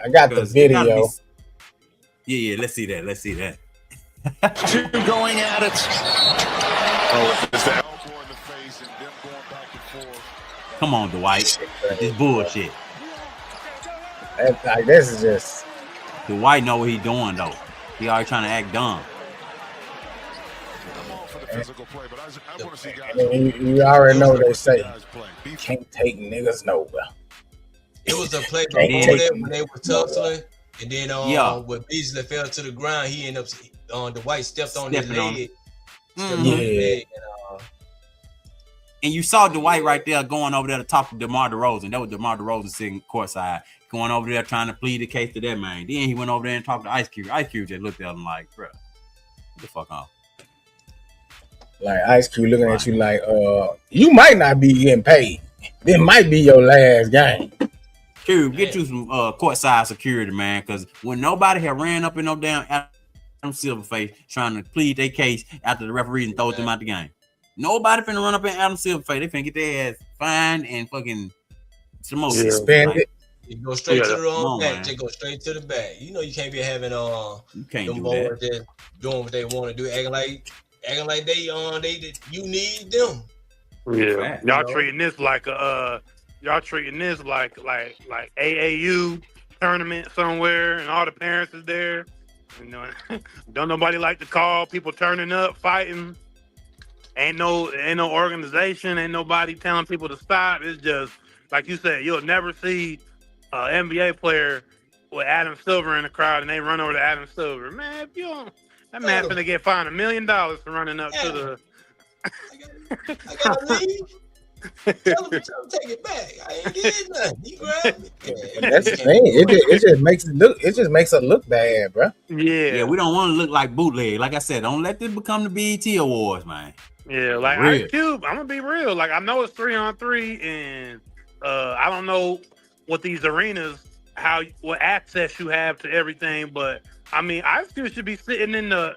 I got the video. Yeah. Let's see that. Two going at it. Oh, it's the elbow in the face and them going back and forth. Come on, Dwight. This bullshit. Like, this is just. Dwight know what he doing though. He already trying to act dumb. You already know what they say. You can't take niggas nowhere. It was a play before that when they were tussling, and then when Beasley fell to the ground, he ended up Dwight stepped on his leg. And you saw Dwight right there going over there to talk to DeMar DeRozan. That was DeMar DeRozan sitting courtside, going over there trying to plead the case to that man. Then he went over there and talked to Ice Cube. Ice Cube just looked at him like, bro, get the fuck off. Like Ice Cube looking at you like, you might not be getting paid. This might be your last game. Cube, get you some courtside security, man, because when nobody had ran up in no damn Adam Silverface trying to plead their case after the referee and throw them out the game. Nobody finna run up in Adam Silverface. They finna get their ass fined and fucking suspended. You go straight to the wrong back. Just go straight to the back. You know you can't be having you can't them do boys that. just doing what they want to do, acting like they you need them. Yeah, y'all treating this like a like AAU tournament somewhere, and all the parents is there. You know, don't nobody like to call people turning up, fighting. Ain't no organization, ain't nobody telling people to stop. It's just like you said, you'll never see an NBA player with Adam Silver in the crowd and they run over to Adam Silver. Man, if you don't, that man finna get fined $1 million for running up to the. I gotta leave. Tell him take it back. I ain't did nothing. He grabbed me. That's the thing. It just makes it look. It just makes it look bad, bro. Yeah. We don't want to look like bootleg. Like I said, don't let this become the BET Awards, man. Yeah, like Ice Cube. I'm gonna be real. Like I know it's 3-on-3, and I don't know what these arenas, what access you have to everything, but I mean, Ice Cube should be sitting in the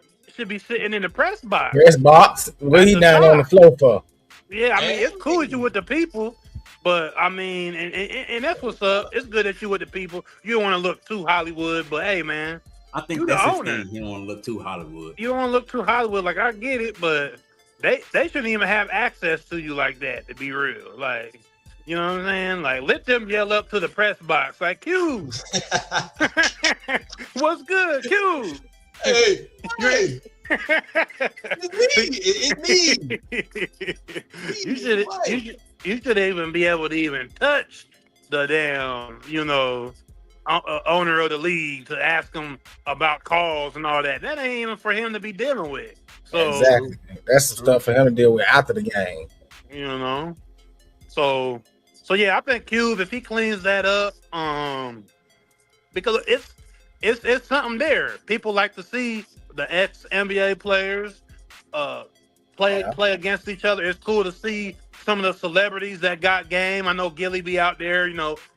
press box. Press box. What he down on the floor for? Yeah, I mean, it's cool that you with the people, but I mean, and that's what's up. It's good that you with the people. You don't want to look too Hollywood, but hey, man, I think that's his thing. You don't want to look too Hollywood. You don't want to look too Hollywood. Like I get it, but they shouldn't even have access to you like that. To be real, like. You know what I'm saying? Like, let them yell up to the press box, like, Q. What's good, Q? Hey. It's me. You should even be able to even touch the damn, owner of the league to ask him about calls and all that. That ain't even for him to be dealing with. So, Exactly. That's the stuff for him to deal with after the game. you know, so, yeah, I think Cube, if he cleans that up, because it's something there. People like to see the ex NBA players uh play against each other. It's cool to see some of the celebrities that got game. I know Gilly be out there.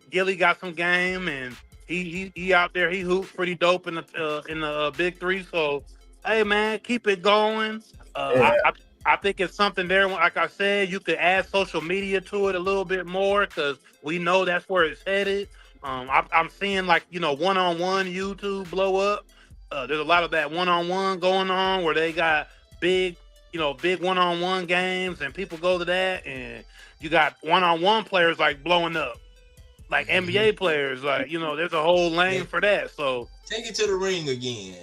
Gilly got some game, and he out there. He hoops pretty dope in the big three. So, hey man, keep it going. Yeah. I think it's something there. Like I said, you could add social media to it a little bit more because we know that's where it's headed. I'm seeing like one-on-one YouTube blow up. There's a lot of that one-on-one going on where they got big one-on-one games and people go to that, and you got one-on-one players like blowing up, like NBA players. Like there's a whole lane for that. So take it to the ring again.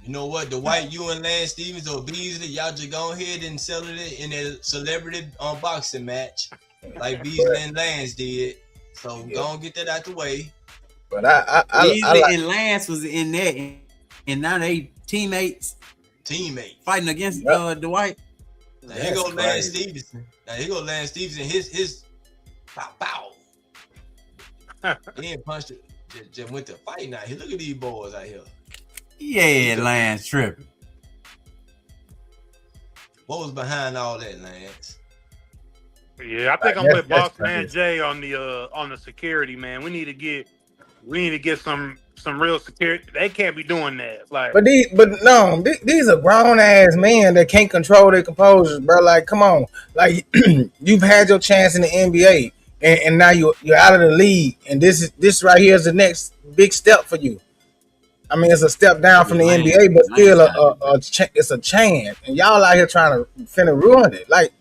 You know what? Dwight, you and Lance Stevens or Beasley, y'all just go ahead and settle it in a celebrity boxing match like Beasley and Lance did. So go and get that out the way. But I Beasley like, and Lance was in there, and now they teammates fighting against Dwight. Now here go Lance Stevenson. His pow. He ain't punched it. Just went to fight now. Here, look at these boys out here. Yeah, Lance tripping. What was behind all that, Lance? Yeah, I think I'm with Boss Man Jay on the security, man. We need to get some real security. They can't be doing that. Like, these are grown ass men that can't control their composure, bro. Like, come on, like you've had your chance in the NBA, and now you're out of the league, and this right here is the next big step for you. I mean, it's a step down from the NBA, but still it's a chance, and y'all out here trying to finna ruin it. Like,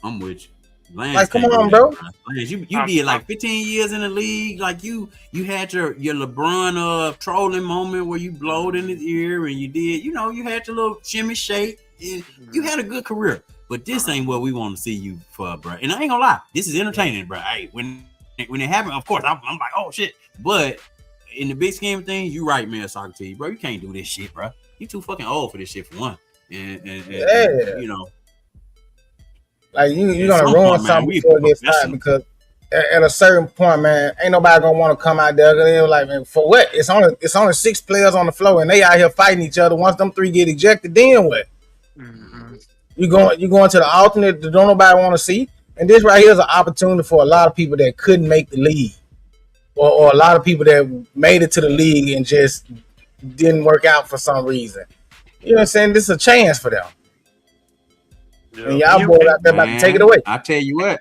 I'm with you. Lance, like, come on, bro. Lance, you did like 15 years in the league. Like you had your LeBron trolling moment where you blowed in his ear, and you did, you had your little shimmy shake. And you had a good career, but this ain't what we want to see you for, bro. And I ain't gonna lie, this is entertaining, bro. Hey, when it happened, of course, I'm like, oh shit. But in the big scheme of things, you right, man, Socrates, bro. You can't do this shit, bro. You too fucking old for this shit for one. And like you're gonna ruin something before it gets time, because at a certain point, man, ain't nobody gonna want to come out there. They're like, man, for what? It's only 6 players on the floor, and they out here fighting each other. Once them 3 get ejected, then what? Mm-hmm. You going to the alternate that don't nobody want to see, and this right here is an opportunity for a lot of people that couldn't make the league, or a lot of people that made it to the league and just didn't work out for some reason. You know what I'm saying? This is a chance for them. Yeah. And y'all boys out there about to take it away. I tell you what.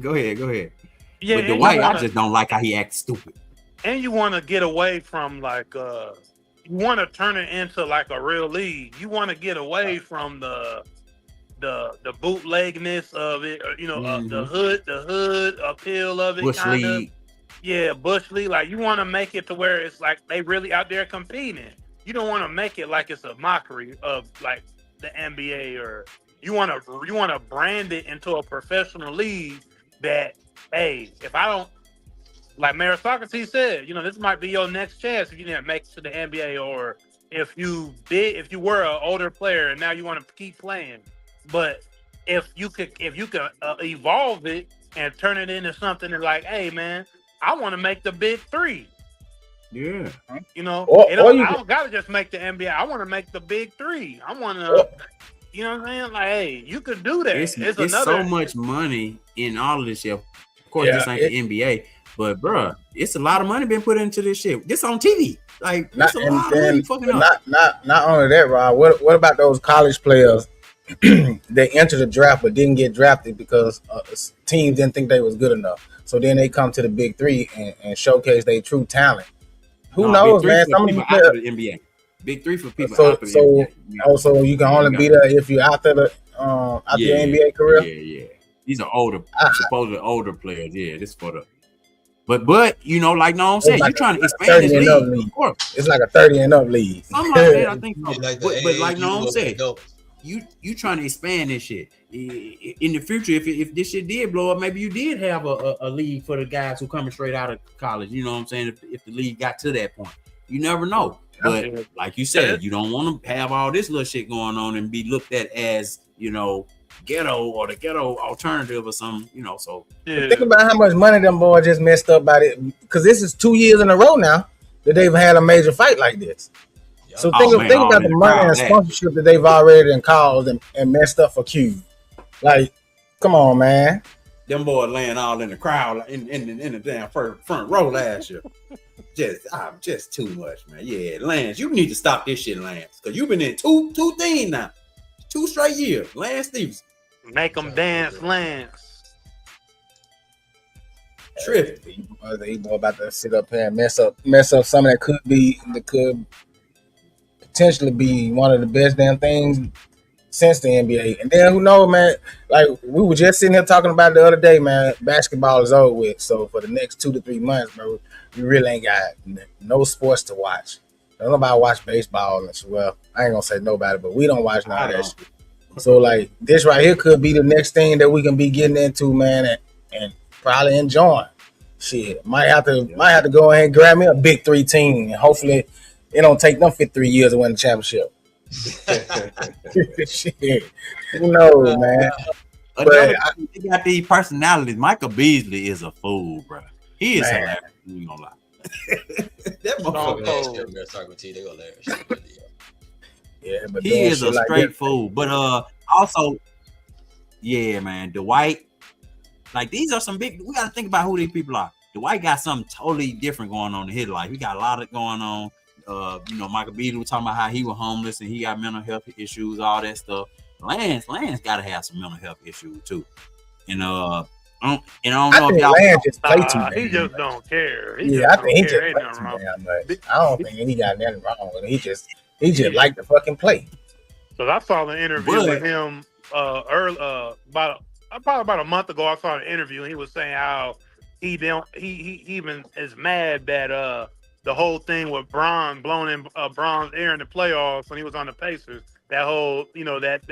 Go ahead. Yeah, but Dwight, I just don't like how he acts stupid. And you want to get away from like you want to turn it into like a real league. You want to get away from the bootlegness of it, the hood appeal of it. Bush League. Yeah, Bush League. Like, you want to make it to where it's like they really out there competing. You don't want to make it like it's a mockery of like the NBA, or you want to brand it into a professional league that, hey, if I don't, like Mayor Socrates said, this might be your next chance if you didn't make it to the NBA, or if you were an older player and now you want to keep playing. But if you could evolve it and turn it into something that's like, hey man, I want to make the big 3. Yeah. I don't gotta just make the NBA. I want to make the big 3. I want to, you know what I'm saying? Like, hey, you could do that. It's so much money in all of this shit. Of course, this ain't the NBA, but bro, it's a lot of money being put into this shit. This on TV. Like, it's a lot of money fucking up. Not only that, Rob. What about those college players that entered the draft but didn't get drafted because teams didn't think they was good enough? So then they come to the big 3 and showcase their true talent. Who knows, man? Some of these players, the NBA. Big 3 for people. So you can only be there if you're after the NBA career. Yeah. These are supposedly older players. Yeah, this for the. But like Noam said, you're trying to expand this league. It's like a 30 and up league. Something like that, I think. But like Noam said, you trying to expand this shit in the future. If this shit did blow up, maybe you did have a league for the guys who coming straight out of college. You know what I'm saying? If the league got to that point, you never know. But like you said, you don't want to have all this little shit going on and be looked at as, you know, ghetto or the ghetto alternative or something, you know. So think about how much money them boys just messed up by it, because this is 2 years in a row now that they've had a major fight like this. So think about the money and sponsorship that they've already caused and messed up for Q. Like, come on, man. Them boys laying all in the crowd in the damn front row last year. Just too much, man. Yeah, Lance, you need to stop this shit, Lance, because you've been in two things now, 2 straight years. Lance Stevens, make them dance, Lance. Tripping. They about to sit up here and mess up something that could potentially be one of the best damn things since the NBA. And then who knows, man? Like we were just sitting here talking about the other day, man. Basketball is over with. So for the next 2 to 3 months, bro, we really ain't got no sports to watch. Don't nobody watch baseball. Well, I ain't gonna say nobody, but we don't watch none of that shit. So like this right here could be the next thing that we can be getting into, man, and probably enjoying. Shit, might have to go ahead and grab me a big 3 team, and hopefully it don't take them 53 years to win the championship. Shit, who knows, man? They got these personalities. Michael Beasley is a fool, bro. He is hilarious. You ain't gonna lie. That motherfucker. Yeah, but he is a straight fool. But also, yeah, man, Dwight. Like these are some big. We got to think about who these people are. Dwight got something totally different going on in his life. He got a lot of going on. You know, Michael Beasley was talking about how he was homeless and he got mental health issues, all that stuff. Lance got to have some mental health issues too. And I don't know if y'all. Lance just play too much. He just don't care. I think he just play too much. I don't think he got nothing wrong with it. He just like to fucking play. So I saw the interview with him about a month ago. I saw an interview and he was saying how he even is mad that the whole thing with Bron blowing in Bron's ear in the playoffs when he was on the Pacers. That whole, you know, that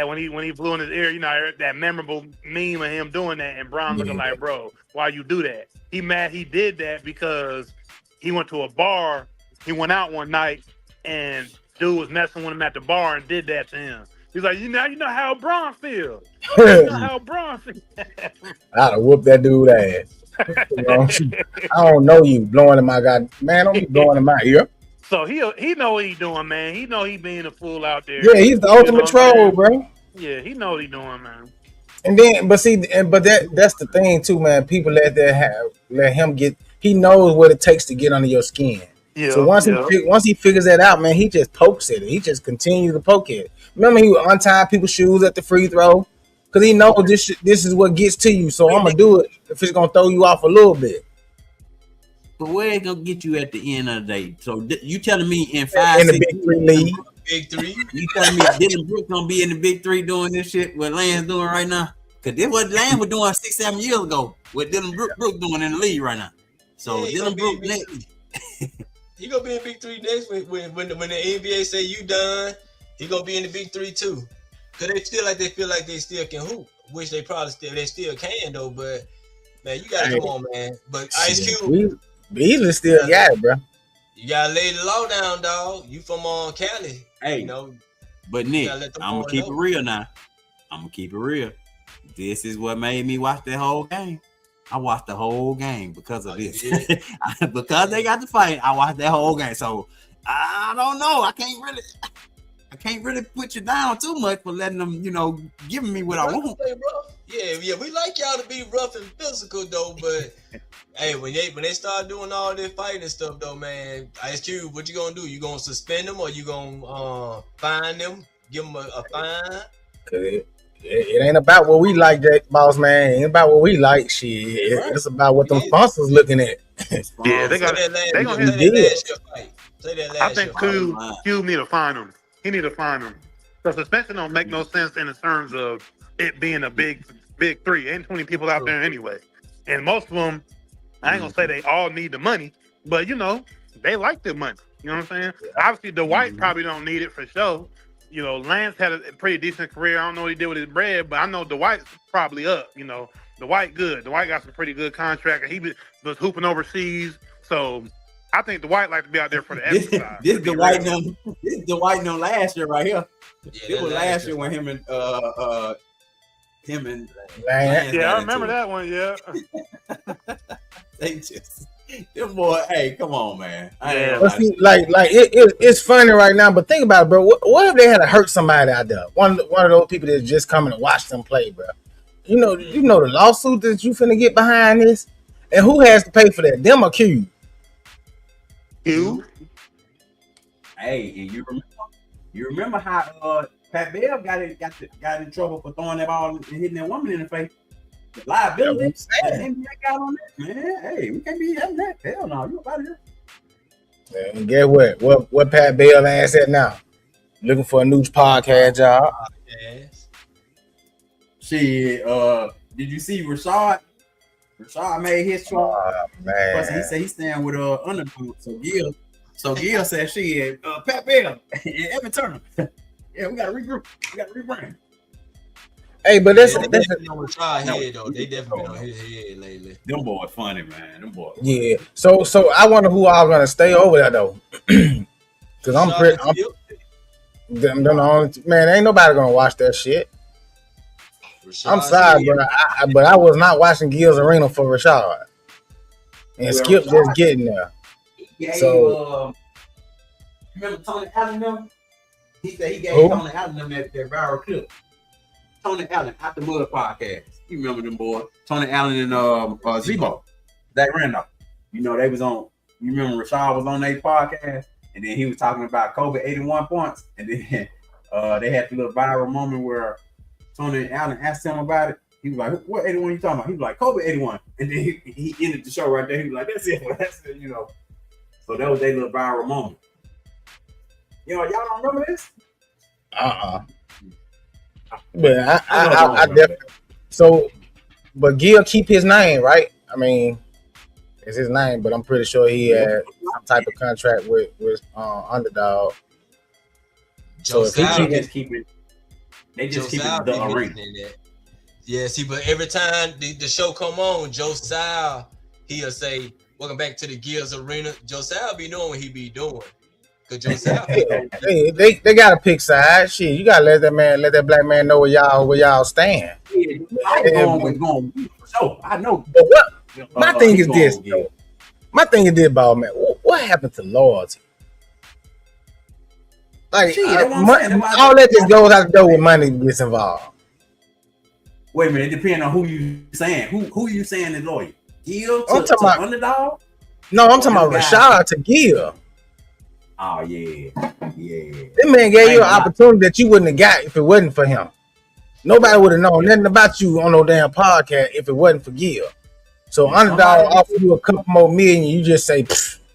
when he blew in his ear, you know, that memorable meme of him doing that and Bron looking like, bro, why you do that? He mad he did that because he went to a bar. He went out one night and dude was messing with him at the bar and did that to him. He's like, you know how Bron feels. You know how Bron feels. I'd have whooped that dude ass. I don't know you blowing in my god, man. Don't be blowing in my ear. So he know what he doing, man. He know he being a fool out there. Yeah, he's the ultimate troll, bro. Yeah, he know what he doing, man. And then, but that's the thing too, man. People let him get. He knows what it takes to get under your skin. Yeah. So once he figures that out, man, he just pokes at it. He just continues to poke at it. Remember, he would untie people's shoes at the free throw because he knows this is what gets to you. So I'm gonna do it if it's gonna throw you off a little bit. But where it gonna get you at the end of the day? So you telling me in 5 in the Big 3 league? Big 3? You telling me Dylan Brooks gonna be in the Big 3 doing this shit? What Lance doing right now? Because this what Lance was doing 6-7 years ago. What Dylan Brooks doing in the league right now? So Dylan Brooks next. He gonna be in Big 3 next when the NBA say you done. He gonna be in the Big 3 too. Cause they feel like they still can hoop, which they still can though. But man, you gotta come on, man. But Ice Cube, Beasley still got it, bro. You gotta lay the law down, dog. You from Cali, hey. You know. But Nick, I'm gonna keep it real now. I'm gonna keep it real. This is what made me watch that whole game. I watched the whole game because of this. Because they got the fight, I watched that whole game. So I don't know. I can't really put you down too much for letting them, you know, giving me what I want. Yeah, we like y'all to be rough and physical though, but hey, when they start doing all this fighting and stuff though, man, Ice Cube, what you gonna do? You gonna suspend them or you gonna fine them? Give them a fine? Cause it ain't about what we like, that boss man. It ain't about what we like. Shit, right. It's about what them sponsors looking at. Yeah, they gonna hit that fight. I think Cube need to fine them. He need to find them. The suspension don't make no sense in the terms of it being a big 3. Ain't 20 people out there anyway. And most of them, I ain't gonna say they all need the money, but you know, they like the money. You know what I'm saying? Obviously, Dwight probably don't need it for sure. Lance had a pretty decent career. I don't know what he did with his bread, but I know Dwight's probably up. Dwight good. Dwight got some pretty good contract, and he was hooping overseas. So I think Dwight like to be out there for the exercise. This Dwight no last year right here. Yeah, It was last year when him and Lance. Yeah, I remember that one. Yeah. They just them boy. Hey, come on, man. But see, it's funny right now, but think about it, bro. What if they had to hurt somebody out there? One of those people that's just coming to watch them play, bro. You know the lawsuit that you finna get behind this, and who has to pay for that? Them or Q? You? Hey, and you remember how Pat Bev got in trouble for throwing that ball and hitting that woman in the face? The liability that NBA got on that, man. Hey, we can't be having that. Hell no, you about here. And get what Pat Bev ass at now? Looking for a new podcast job. Yes. Shit, did you see Rashad? Rashad made his choice. Oh, man. Plus, he said he's staying with underdog. So Gil said she Pat Bev and Evan Turner. Yeah, we gotta regroup. We gotta rebrand. Hey, but They definitely on Rashad's head though. They definitely been on his head lately. Them boys funny, man. Them boys. Yeah. So I wonder who all gonna stay over there though. Cause I'm them the only man. Ain't nobody gonna watch that shit. I'm sorry, but I was not watching Gil's Arena for Rashad. And Skip just getting there. So remember Tony Allen them? He said he gave Tony Allen them that viral clip. Tony Allen at the Mud podcast. You remember them boys? Tony Allen and Zebo. Zach Randolph. They was on. You remember Rashad was on their podcast, and then he was talking about Kobe 81 points, and then they had the little viral moment where Tony Allen asked him about it. He was like, "What 81 you talking about?" He was like, "Kobe 81," and then he ended the show right there. He was like, "That's it." So that was their little viral moment. Y'all don't remember this? But I definitely. So, but Gil keep his name, right? I mean, it's his name, but I'm pretty sure he had some type of contract with Underdog. So if he just keep it, they just keep it the arena. Yeah, see, but every time the show come on, Joe Sal, he'll say, "Welcome back to the Gil's Arena." Joe Sal be knowing what he be doing. Cause Joe Sal, they gotta pick sides. Shit, you gotta let that black man know where y'all stand. Going. So I know. But what my thing is this, though. My thing is this, ball man. What happened to loyalty? Like all that just goes out the door when money gets involved. Wait a minute, it depends on who you saying. Who you saying is loyal? Gil I'm talking about Underdog? No, I'm talking about Rashad to Gil. Oh yeah. That man gave you an opportunity that you wouldn't have got if it wasn't for him. Nobody would have known nothing about you on no damn podcast if it wasn't for Gil. So Underdog offer you a couple more million, you just say,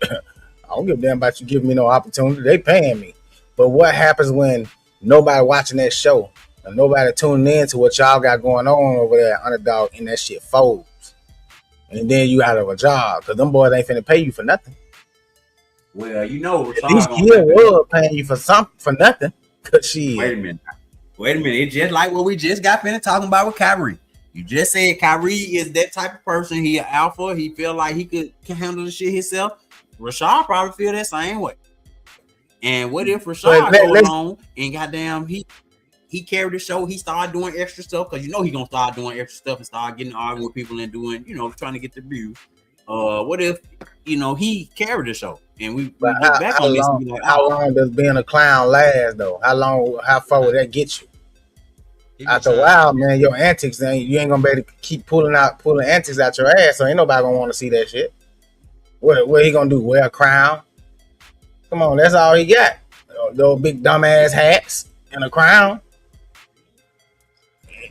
I don't give a damn about you giving me no opportunity. They paying me. But what happens when nobody watching that show and nobody tuning in to what y'all got going on over there at Underdog and that shit folds? And then you out of a job because them boys ain't finna pay you for nothing. Well, at least Gil was paying you for nothing. Cause she Wait a minute. It's just like what we just got finished talking about with Kyrie. You just said Kyrie is that type of person. He an alpha. He feel like he can handle the shit himself. Rashad probably feel that same way. And what if Rashad go along and goddamn he carried the show. He started doing extra stuff because he gonna start doing extra stuff and start getting arguing with people and doing trying to get the views. What if he carried the show and we get back on this? And be like, how long does being a clown last though? How far would that get you? After a while, man, your antics, then you ain't gonna be able to keep pulling antics out your ass. So ain't nobody gonna want to see that shit. What he gonna do? Wear a crown? Come on, that's all he got. Those big dumbass hats and a crown.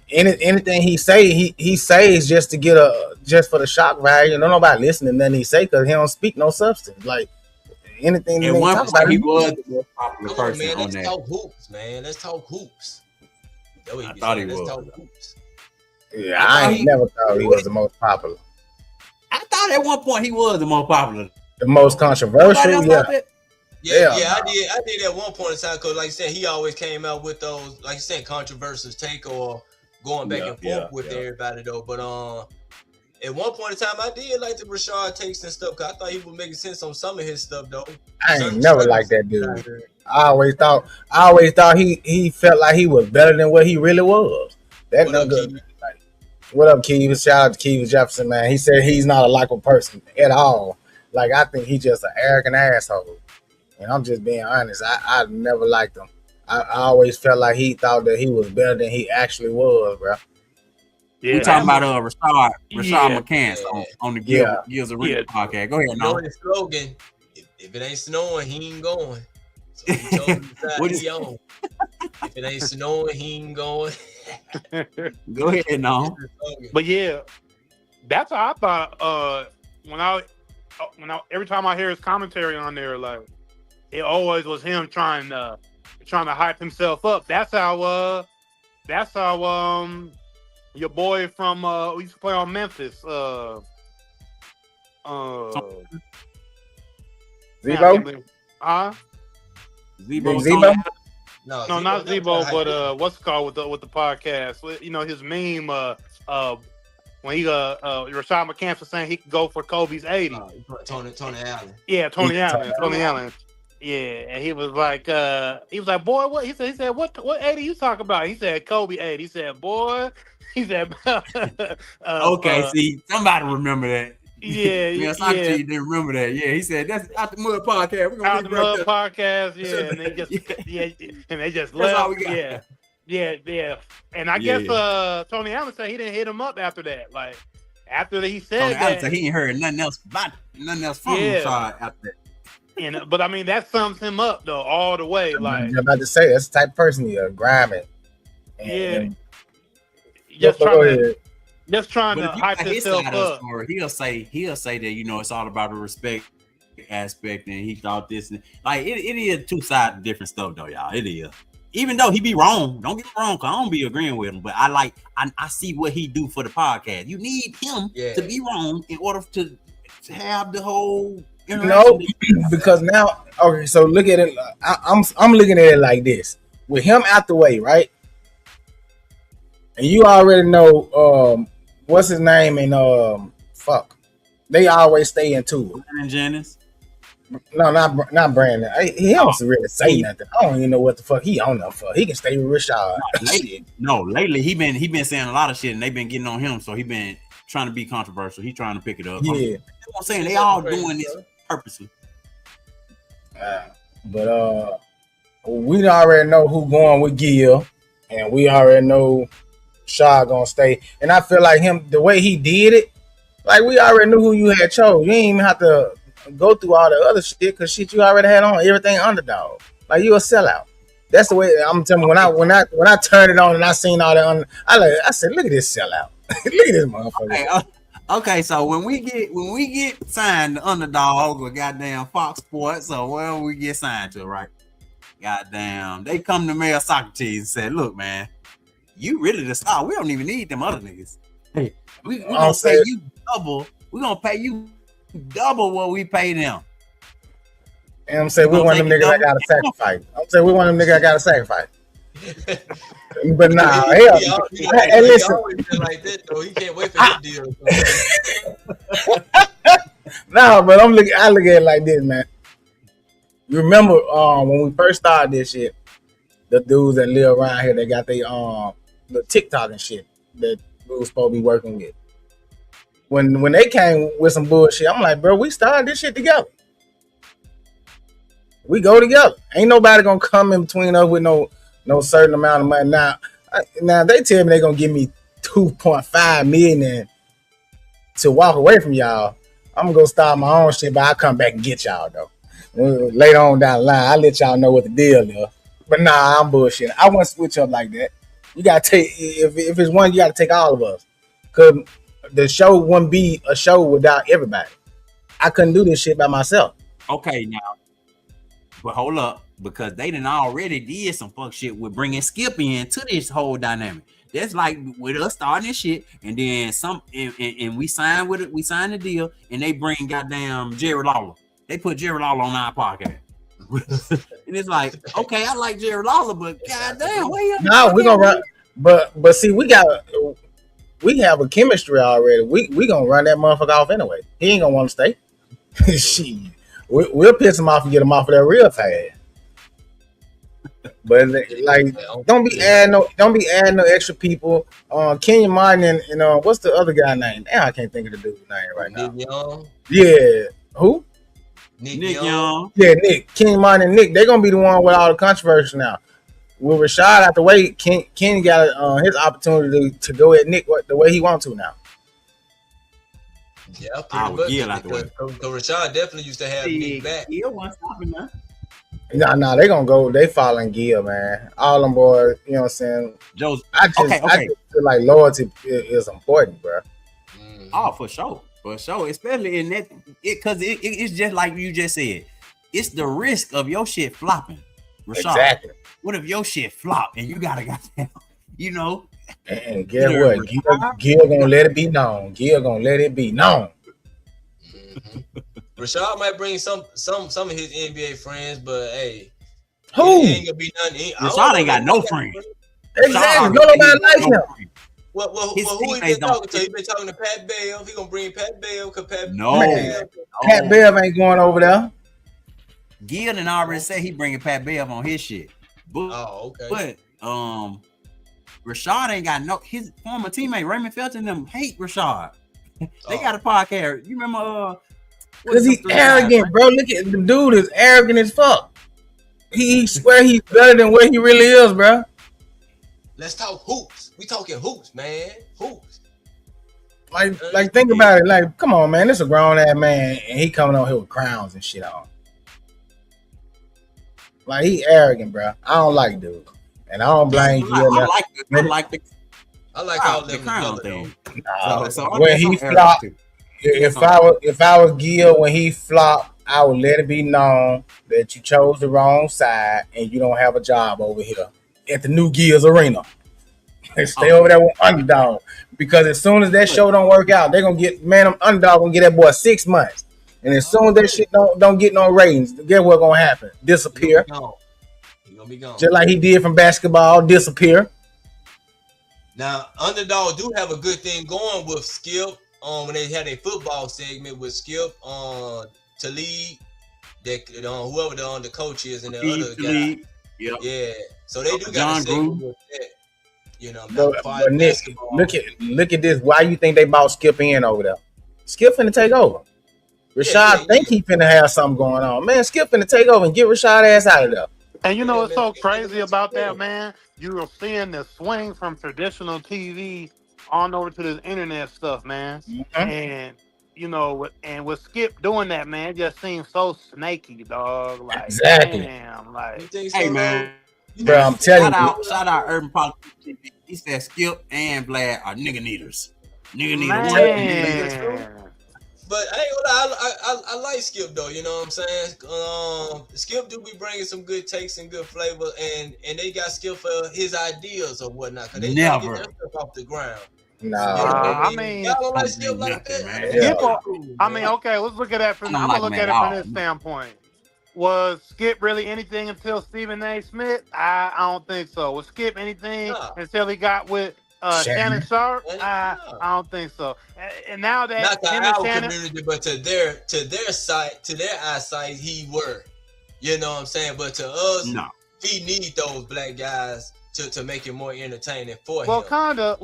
Anything he says just to get just for the shock value. Nobody listening to nothing he say because he don't speak no substance. Like anything he talk about, he was the most popular person on that. Let's talk hoops, man. Let's talk hoops. I thought he was. Yeah, I ain't never thought he was the most popular. I thought at one point he was the most popular. The most controversial, Yeah, Hell yeah, no. I did at one point in time because, like I said, he always came out with those, like you said, controversial take or going back and forth with everybody though. But at one point in time, I did like the Rashad takes and stuff because I thought he was making sense on some of his stuff though. I ain't never Certain liked that stuff I dude. heard. I always thought he felt like he was better than what he really was. That What up, nigga. Keith? Like, what up, Keith? Shout out to Keith Jefferson, man. He said he's not a likable person at all. Like I think he's just an arrogant asshole. And I'm just being honest. I never liked him. I always felt like he thought that he was better than he actually was, bro. We Yeah, talking him. about Rashad Yeah. McCants on the Yeah. Gears of Yeah. Real podcast. Go ahead, You know now. his slogan: if it ain't snowing, he ain't going. So he chose the What side is- he on. If it ain't snowing, he ain't going. Go ahead, now. But yeah, that's how I thought. When I every time I hear his commentary on there, like it always was him trying to hype himself up. That's how your boy from who used to play on Memphis. Man, I Zebo? can't believe- Huh? Zebo. Zebo? No, not Zebo, but what's it called with the podcast? You know his meme. When Rashad McCants was saying he could go for Kobe's 80. Tony Allen. Yeah, Tony Yeah, Allen. Tony Allen. Yeah, and he was like, boy, what? He said, what 80 you talk about? He said, Kobe 80. He said, boy, he said, Okay, see, somebody remember that. yeah, Yeah, yeah. Socrates didn't remember that. Yeah, he said that's out the mud podcast. We're gonna Out the leave it right Mud podcast, yeah, and they just, and they just That's all left, we got. yeah. And I guess Tony Allen said he didn't hit him up after that. Like after he said Tony Allen that, said he ain't heard nothing else from Yeah. Rashad after that. but I mean that sums him up though all the way. I'm Like about to say that's the type of person he is, grimy. Yeah. Just just go trying to ahead. just trying But to if you hype got his himself side of the up. story, he'll say that it's all about the respect aspect, and he thought this like it is two sides of different stuff though, y'all. It is. Even though he be wrong, don't get me wrong, cause I don't be agreeing with him, but I see what he do for the podcast. You need him to be wrong in order to have the whole No, because now, okay, so look at it. I'm looking at it like this: with him out the way, right? And you already know what's his name and fuck. They always stay in tune. Brandon Jennings. No, not Brandon. He don't really say nothing. I don't even know what the fuck he on there for. He can stay with Rashad. Lately he been saying a lot of shit, and they've been getting on him. So he been trying to be controversial. He trying to pick it up. Yeah, I'm saying they all doing this purposely. but we already know who going with Gil, and we already know Shaw gonna stay. And I feel like him, the way he did it, like we already knew who you had chose. You ain't even have to go through all the other shit because shit you already had on everything underdog. Like you a sellout. That's the way I'm telling you. When I turned it on and I seen all that, I said, look at this sellout. Look at this motherfucker. Okay, so when we get signed to underdog or goddamn Fox Sports or wherever we get signed to, right? Goddamn, they come to Mayor Socrates and said, look, man, you really the star. We don't even need them other niggas. Hey, we gonna pay you double. We gonna pay you double what we pay them. And I'm saying we one of them niggas I gotta sacrifice. I'm saying we one of them niggas I gotta sacrifice. But nah, hell. Hey, listen. Like that, though. He can't wait for his deal. Nah, but I look at it like this, man. You remember when we first started this shit, the dudes that live around here, they got the TikTok and shit that we was supposed to be working with. When they came with some bullshit, I'm like, bro, we started this shit together. We go together. Ain't nobody gonna come in between us with no certain amount of money. Now they tell me they gonna give me 2.5 million to walk away from y'all. I'm gonna go start my own shit, but I'll come back and get y'all though. Later on down the line, I'll let y'all know what the deal is. But nah, I'm bullshit. I won't switch up like that. You gotta take if it's one, you gotta take all of us. Cause the show wouldn't be a show without everybody. I couldn't do this shit by myself. Okay, now, but hold up, because they done already did some fuck shit with bringing Skip into this whole dynamic. That's like with us starting this shit, and then and we signed the deal, and they bring goddamn Jerry Lawler. They put Jerry Lawler on our podcast. And it's like, okay, I like Jerry Lawler, but goddamn, where you? No, we're gonna run. But see, we have a chemistry already. We gonna run that motherfucker off anyway. He ain't gonna want to stay. Shit, we'll piss him off and get him off of that real fast. But like, don't be adding no extra people. Kenyon Martin and what's the other guy name? Damn, I can't think of the dude's name right now. Nick Young. Yeah, who? Nick Nick Young. Young. Yeah, Nick. Kenyon Martin and Nick. They're gonna be the one with all the controversy now. With Rashad out the way, Ken got his opportunity to go at Nick the way he wants to now. Yeah, I pretty would yell out the way. Because Rashad definitely used to have Nick back. Gil wasn't stopping that. Nah, they gonna go. They following Gil, man. All them boys, you know what I'm saying. Joe's I just feel like loyalty is important, bro. Oh, for sure, especially in that, because it's just like you just said. It's the risk of your shit flopping, Rashad. Exactly. What if your shit flop and you gotta goddamn, And guess what? Gil gonna let it be known. Rashad might bring some of his NBA friends, but hey, Who? it ain't gonna be nothing. Rashad ain't got no friends. Exactly. Nobody like him. Well, who he been talking to? He been talking to Pat Bell. He gonna bring Pat Bell because Pat Bev ain't going over there. Gil and already said he bringing Pat Bev on his shit. Okay. But Rashad ain't got his former teammate Raymond Felton and them hate Rashad. They got a podcast. You remember Cause he's arrogant, bro. Look at the dude is arrogant as fuck. He swear he's better than what he really is, bro. Let's talk hoops. We talking hoops, man. Hoops. Like think about it. Like, come on, man. This is a grown ass man, and he coming on here with crowns and shit on. Like, he arrogant, bro. I don't like dude, and I don't blame you. I like all the crown thing. When he flopped, if I was Gil, when he flopped, I would let it be known that you chose the wrong side and you don't have a job over here at the new Gil's arena. Stay over there with Underdog, because as soon as that show don't work out, they're gonna get Underdog gonna get that boy 6 months, and as soon as that shit don't get no ratings, guess what's gonna happen? Disappear. He gonna be gone. Just like he did from basketball, disappear. Now, Underdog do have a good thing going with Skip. When they had a football segment with Skip, Talib, whoever the coach is, and the other guy. Yep. Yeah. So they do got a segment with that. But Nick, look at this. Why you think they bought Skip in over there? Skip finna take over. Rashad think he finna have something going on. Man, Skip finna take over and get Rashad ass out of there. And you know what's so crazy about that, man? You are seeing the swing from traditional TV on over to this internet stuff, man. Mm-hmm. And with Skip doing that, man, it just seems so snaky, dog. Like, exactly. Damn, like, hey, man. Bro, I'm telling you. Shout out Urban Politics. He said Skip and Vlad are nigga needers. Nigga needers. But I ain't gonna lie, I like Skip though. You know what I'm saying? Skip do be bringing some good takes and good flavor, and they got Skip for his ideas or whatnot. Cause they never get that stuff off the ground. I mean, y'all don't like Skip like that. I mean, okay, let's look at that from. I'm gonna look at it from this standpoint. Was Skip really anything until Stephen A. Smith? I don't think so. Was Skip anything until he got with Shannon Sharp? I don't think so. And now that not to our community, but to their side, to their eyesight, he were. You know what I'm saying? But to us, he need those black guys to make it more entertaining for him. Well, kinda.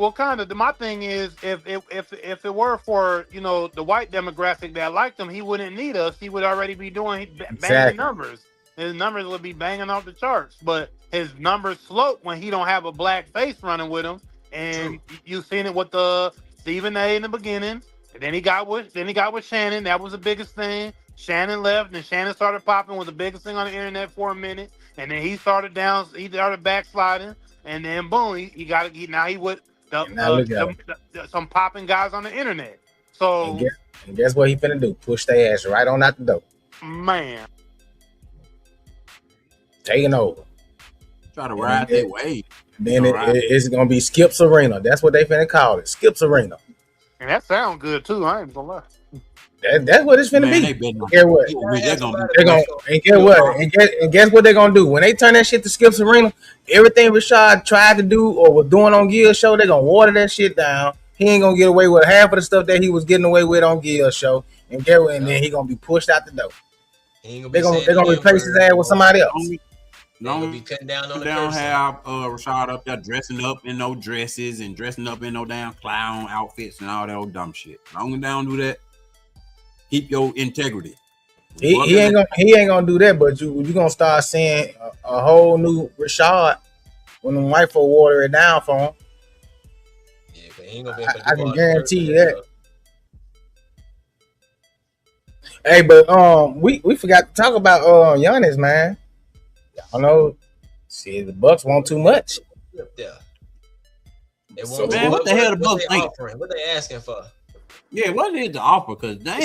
My thing is, if it were for the white demographic that liked him, he wouldn't need us. He would already be doing banging numbers. His numbers would be banging off the charts. But his numbers slope when he don't have a black face running with him. And you've seen it with the Stephen A. in the beginning. And then he got with Shannon. That was the biggest thing. Shannon left, and Shannon started popping, was the biggest thing on the internet for a minute. And then he started backsliding, and then boom, he with some popping guys on the internet. So and guess what he finna do? Push their ass right on out the door. Man, taking over. Try to ride that way. Then it's gonna be Skip's Arena. That's what they finna call it, Skip's Arena. And that sounds good too. I ain't gonna lie. That's what it's finna Man, be. they better not. Get what? They're gonna be They gonna pushing. and get what? And guess what they gonna do when they turn that shit to Skip's Arena? Everything Rashad tried to do or was doing on Gill's show, they gonna water that shit down. He ain't gonna get away with half of the stuff that he was getting away with on Gill's show, and get what? And then he gonna be pushed out the door. He ain't gonna They be gonna saying they the gonna N replace his word ass no with more. somebody else. They gonna be cutting down on the They don't cursing. have Rashad up there dressing up in no dresses and dressing up in no damn clown outfits and all that old dumb shit. Long as they don't do that, keep your integrity. He ain't gonna do that, but you gonna start seeing a whole new Rashad when the white folk water it down for him. Yeah, but he ain't gonna be able to I do can all the guarantee cursing you and that. stuff. Hey, but we forgot to talk about Giannis, man. I know. See, the Bucks want too much. Yeah. They So, want Man, what the hell the what Bucks they think? offering? What they asking for? Yeah, what is the offer? Cause damn,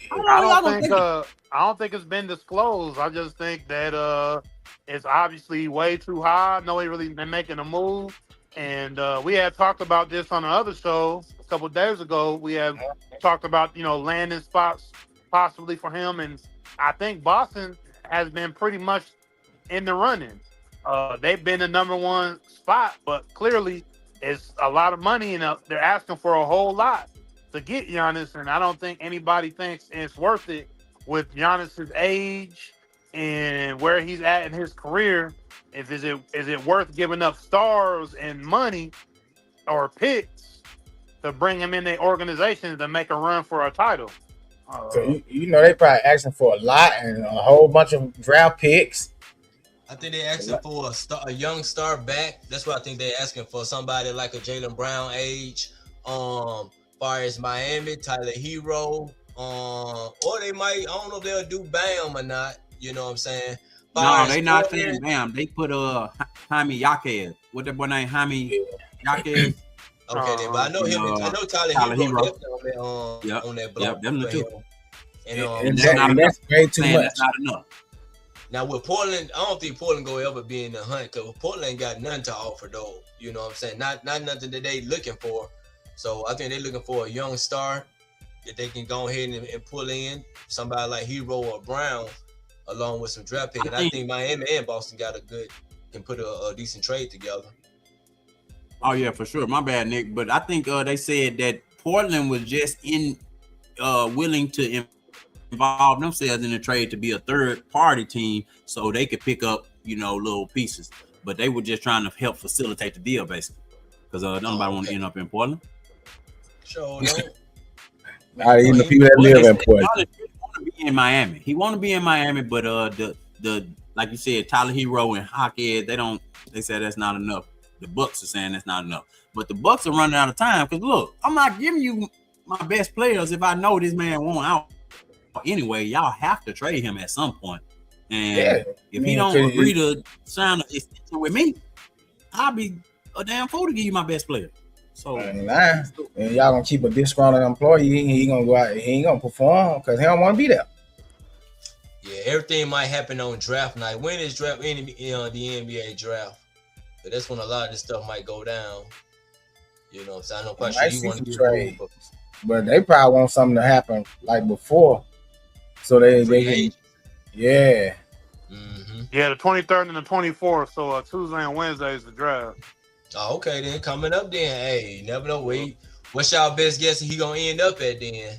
how I long y'all don't gonna think take it? I don't think it's been disclosed. I just think that it's obviously way too high. No one really been making a move. And we had talked about this on the other show a couple of days ago. We have talked about, landing spots possibly for him. And I think Boston has been pretty much in the running. They've been the number one spot, but clearly it's a lot of money and they're asking for a whole lot to get Giannis, and I don't think anybody thinks it's worth it with Giannis's age and where he's at in his career. If is it worth giving up stars and money or picks to bring him in the organization to make a run for a title? So you know they probably asking for a lot and a whole bunch of draft picks. I think they're asking for a young star back. That's what I think they're asking for. Somebody like a Jaylen Brown age. Far as Miami, Tyler Hero. Or they might, I don't know if they'll do Bam or not. You know what I'm saying? No, they not saying Bam. They put Jaime Jaquez. What that boy name? Jaime Jaquez. Okay, then, but I know him. I know Tyler Hero definitely on that block. Yep, them the two. And that's way too much. That's not enough. Now with Portland, I don't think Portland go ever be in the hunt because Portland ain't got nothing to offer though. You know what I'm saying? Not nothing that they looking for. So I think they're looking for a young star that they can go ahead and pull in somebody like Hero or Brown, along with some draft pick. And I think Miami and Boston can put a decent trade together. Oh yeah, for sure. My bad, Nick. But I think they said that Portland was just willing to involve themselves in the trade to be a third party team so they could pick up, little pieces. But they were just trying to help facilitate the deal, basically. Because nobody want to end up in Portland. Sure, no. Not even the people that live in Portland. He want to be in Miami. He want to be in Miami, but the like you said, Tyler Hero and Jaquez, they said that's not enough. The Bucks are saying that's not enough. But the Bucks are running out of time because look, I'm not giving you my best players if I know this man won't out. Anyway, y'all have to trade him at some point. And if he don't agree to sign an extension with me, I'll be a damn fool to give you my best player. So and y'all gonna keep a disgruntled employee. He gonna go out. He ain't gonna perform because he don't want to be there. Yeah, everything might happen on draft night. When is draft in the NBA draft? But that's when a lot of this stuff might go down. You know, so I know quite sure you want to trade, but they probably want something to happen like before, so they can, yeah. Mm-hmm. Yeah, the 23rd and the 24th. So Tuesday and Wednesday is the draft. Oh, okay, then coming up then. Hey, you never know. What's y'all best guess he gonna end up at then?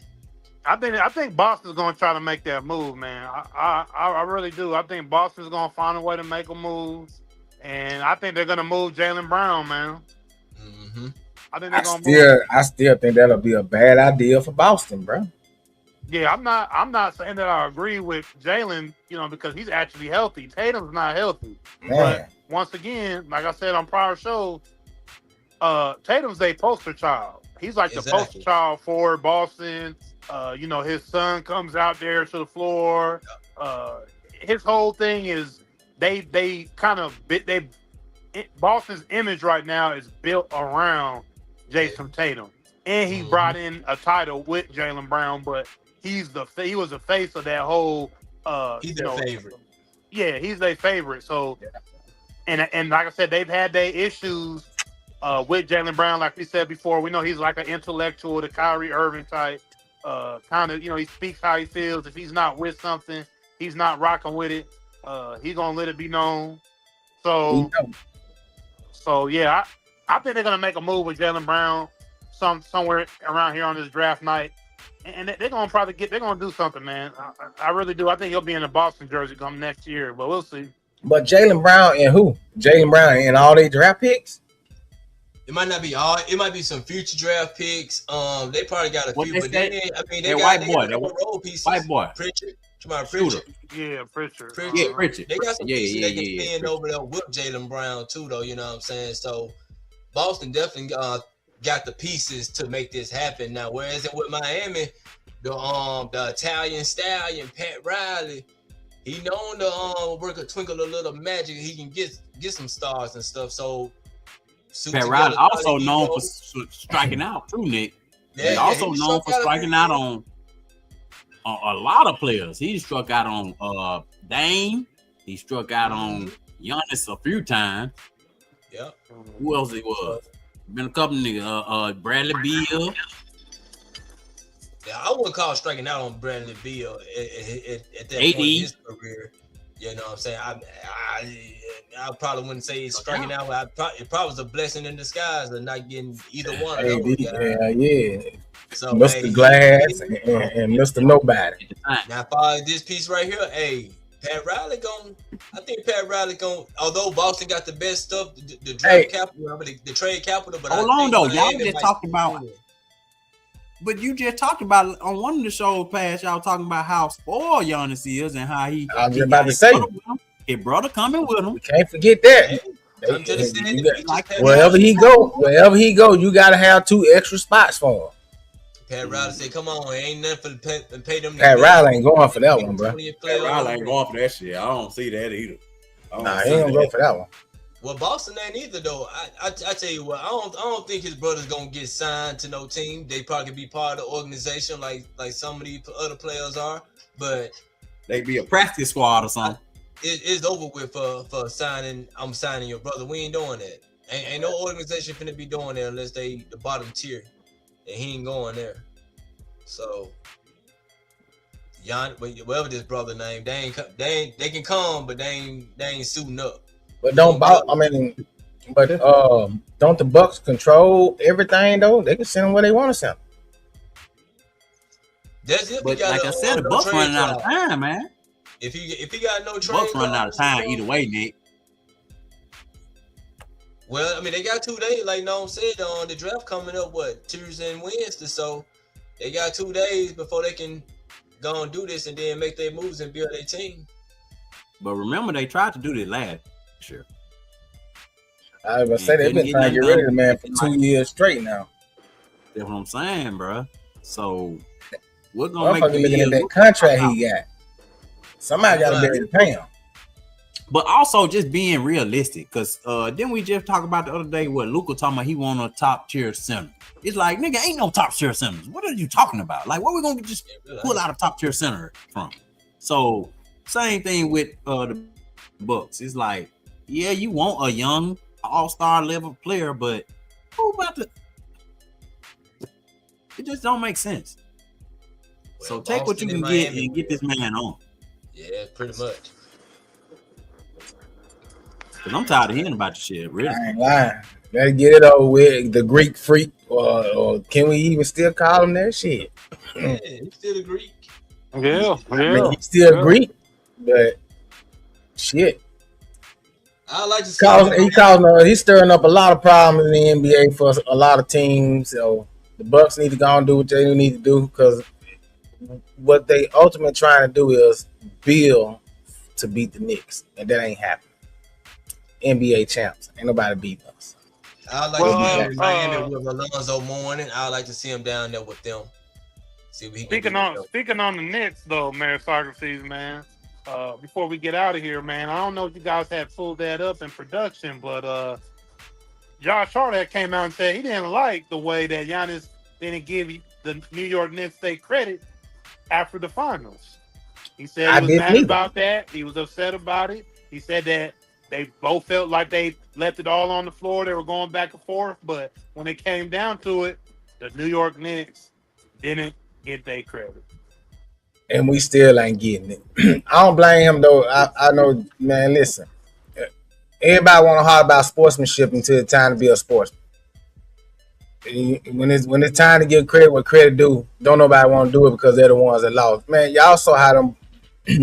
I think Boston's gonna try to make that move, man. I really do. I think Boston's gonna find a way to make a move, and I think they're gonna move Jaylen Brown, man. Mm-hmm. I think they're gonna move. I still think that'll be a bad idea for Boston, bro. Yeah, I'm not saying that I agree with Jaylen, because he's actually healthy. Tatum's not healthy. Man. But once again, like I said on prior shows, Tatum's a poster child. He's like the poster child for Boston. His son comes out there to the floor. His whole thing is Boston's image right now is built around Jason Tatum, and he brought in a title with Jaylen Brown, but he was the face of that whole. He's their favorite. Yeah, he's their favorite. So, and like I said, they've had their issues with Jaylen Brown. Like we said before, we know he's like an intellectual, the Kyrie Irving type. kind of, he speaks how he feels. If he's not with something, he's not rocking with it. He's gonna let it be known. We So, know. yeah, I think they're gonna make a move with Jalen Brown, somewhere around here on this draft night, and they're gonna they're gonna do something, man. I really do. I think he'll be in a Boston jersey come next year, but we'll see. But Jalen Brown and who? Jalen Brown and all their draft picks? It might not be all. It might be some future draft picks. They probably got a What few, they but say? they That got white they boy, got that more role pieces. white boy. Pritchard, come on, Shooter. Pritchard. Yeah, Pritchard. Pritchard. Yeah, Pritchard. They got some Yeah, pieces yeah, they can yeah, spend Pritchard. over there with Jalen Brown too, though. You know what I'm saying? So Boston definitely got the pieces to make this happen. Now, whereas with Miami, the Italian stallion Pat Riley, he known to work a twinkle a little magic. He can get some stars and stuff. So Pat Riley also known for striking out too, Nick. Yeah, He's also he known struck for out a striking few out times. on a lot of players. He struck out on Dame. He struck out on Giannis a few times. Yep. Who else it was? Been a couple niggas. Bradley Beal. Yeah, I wouldn't call striking out on Bradley Beal at that AD. point in his career. You know what I'm saying? I probably wouldn't say he's striking out. It probably was a blessing in disguise of not getting either one of those guys. Yeah. So, Mr. hey, Glass and Mr. Nobody. now, for this piece right here, hey, Pat Riley I think Pat Riley although Boston got the best stuff, the draft capital, the trade capital, but hold on though, y'all just talked about. But you just talked about on one of the shows past, y'all talking about how spoiled Giannis is and how he. I was about to say, his brother coming with him. We can't forget that. Come to the city, Wherever he go, you gotta have 2 extra spots for him. Pat Riley said, "Come on, ain't nothing for pay them." Pat Riley ain't going for that one, bro. Pat Riley ain't going for that shit. I don't see that either. Nah, he ain't gonna go for that one. Well, Boston ain't either though. I tell you what, I don't think his brother's gonna get signed to no team. They probably could be part of the organization like some of these other players are, but they be a practice squad or something. It's over with for signing. I'm signing your brother. We ain't doing that. Ain't no organization finna be doing that unless they the bottom tier, and he ain't going there. So, whatever this brother name, they can come, but they ain't suiting up. But don't the Bucks control everything though? They can send them where they want to send them. That's if but like I said, the Bucks running out of time, man. If he got no trade, Bucks running out of time either way, Nick. Well, I mean, they got 2 days, like Noam said, on the draft coming up, Tuesday and Wednesday. So they got 2 days before they can go and do this and then make their moves and build their team. But remember, they tried to do this last year. I was gonna say they've been trying to get rid of the man for 2 years straight now. That's what I'm saying, bro. So we're gonna make looking at that contract he got. Somebody got to be able to pay him. But also just being realistic, because didn't we just talk about the other day what Luka talking about he want a top tier center? It's like, nigga, ain't no top tier centers. What are you talking about? Like, where we gonna just pull out a top tier center from? So same thing with the Bucks. It's like, yeah, you want a young all-star level player, but who about to? It just don't make sense. Well, so take what you can get and get this man on. Yeah, pretty much. Cause I'm tired of hearing about the shit. Really, I ain't lying. Let's get it over with. The Greek freak, or can we even still call him that shit? Yeah, he's still a Greek. Yeah. I mean, he's still Greek, but shit. I like to see he's stirring up a lot of problems in the NBA for a lot of teams. So the Bucks need to go and do what they need to do, because what they ultimately trying to do is build to beat the Knicks, and that ain't happening. NBA champs, ain't nobody beating us. I like to see him in Miami with Alonzo Mourning. I like to see him down there with them. See what he speaking on the Knicks though, meritocracies, man. Before we get out of here, man, I don't know if you guys had pulled that up in production, but Josh Hart had came out and said he didn't like the way that Giannis didn't give the New York Knicks they credit after the finals. He said he was mad about that. He was upset about it. He said that they both felt like they left it all on the floor. They were going back and forth, but when it came down to it, the New York Knicks didn't get their credit. and we still ain't getting it. I don't blame him though. I know, man. Listen, everybody want to talk about sportsmanship until it's time to be a sportsman. When it's time to give credit what credit due, don't nobody want to do it because they're the ones that lost. Man, y'all saw how them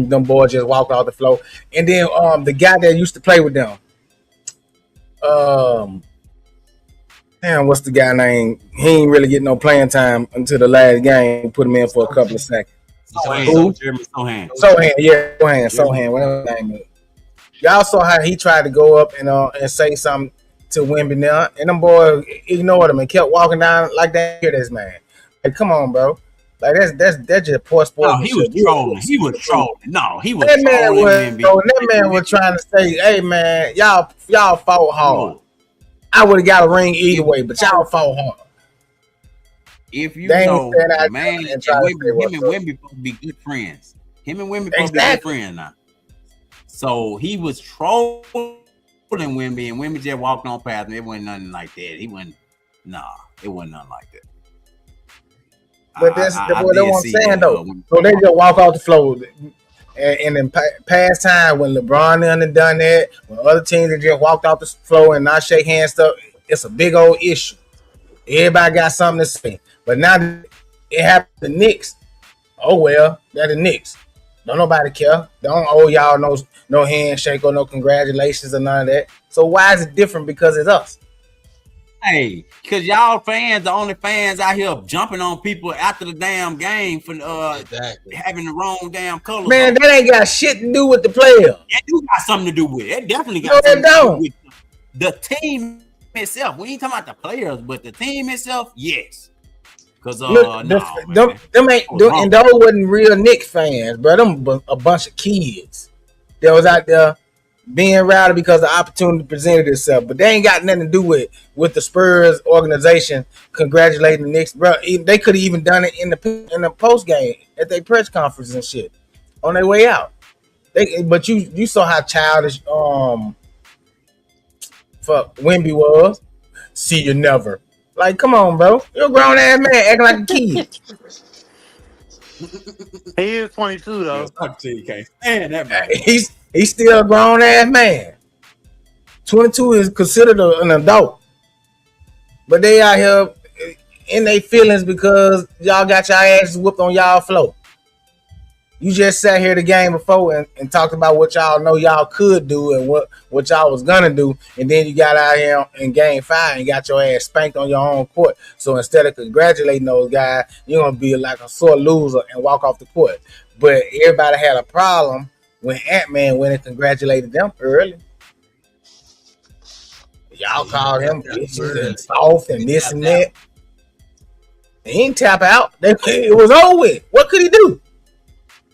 them boys just walked off the floor, and then the guy that used to play with them, um, damn, what's the guy name? He ain't really getting no playing time until the last game. Put him in for a couple of seconds. Sohan, Jeremy Sohan. Sohan, yeah, Sohan, whatever his name is. Y'all saw how he tried to go up and say something to Wemby now, and them boys ignored him and kept walking down like they hear this man. Like, come on, bro. Like that's just poor sportsmanship. No, he was trolling. He was trolling. No, he was that man trolling was, Wemby. that man was trying to say, "Hey, man, y'all fought hard. I would have got a ring either way, but y'all fought hard." If you They ain't know, stand out man, and try to say him and what's up. Wemby supposed to be good friends. Him and Wemby supposed to be good friends now. So he was trolling Wemby, and Wemby just walked on past him. It wasn't nothing like that. It wasn't nothing like that. But that's what I'm saying though. So they just walk off the floor. And in past time when LeBron done that, when other teams have just walked off the floor and not shake hands stuff, it's a big old issue. Everybody got something to say. But now it happened to the Knicks. Oh well, they're the Knicks. Don't nobody care. Don't owe y'all no handshake or no congratulations or none of that. So why is it different because it's us? Hey, because y'all fans, the only fans out here jumping on people after the damn game for having the wrong damn colors. Man, that ain't got shit to do with the player. That do got something to do with it. It definitely got something to do with the team itself. We ain't talking about the players, but the team itself, yes. Because and those wasn't real Knicks fans, bro. Them a bunch of kids that was out there being rowdy because the opportunity presented itself. But they ain't got nothing to do with the Spurs organization congratulating the Knicks, bro. They could have even done it in the post game at their press conference and shit on their way out. But you saw how childish fuck Wemby was. See you never. Like, come on, bro. You're a grown ass man acting like a kid. He is 22 though. You can't stand that man. He's still a grown ass man. 22 is considered an adult. But they out here in their feelings because y'all got your asses whooped on y'all floor. You just sat here the game before and talked about what y'all know y'all could do and what y'all was gonna do, and then you got out here in game 5 and got your ass spanked on your own court. So instead of congratulating those guys, you're gonna be like a sore loser and walk off the court. But everybody had a problem when Ant-Man went and congratulated them early. Y'all called him bitches and soft and this and that. He didn't tap out. It was over with. What could he do?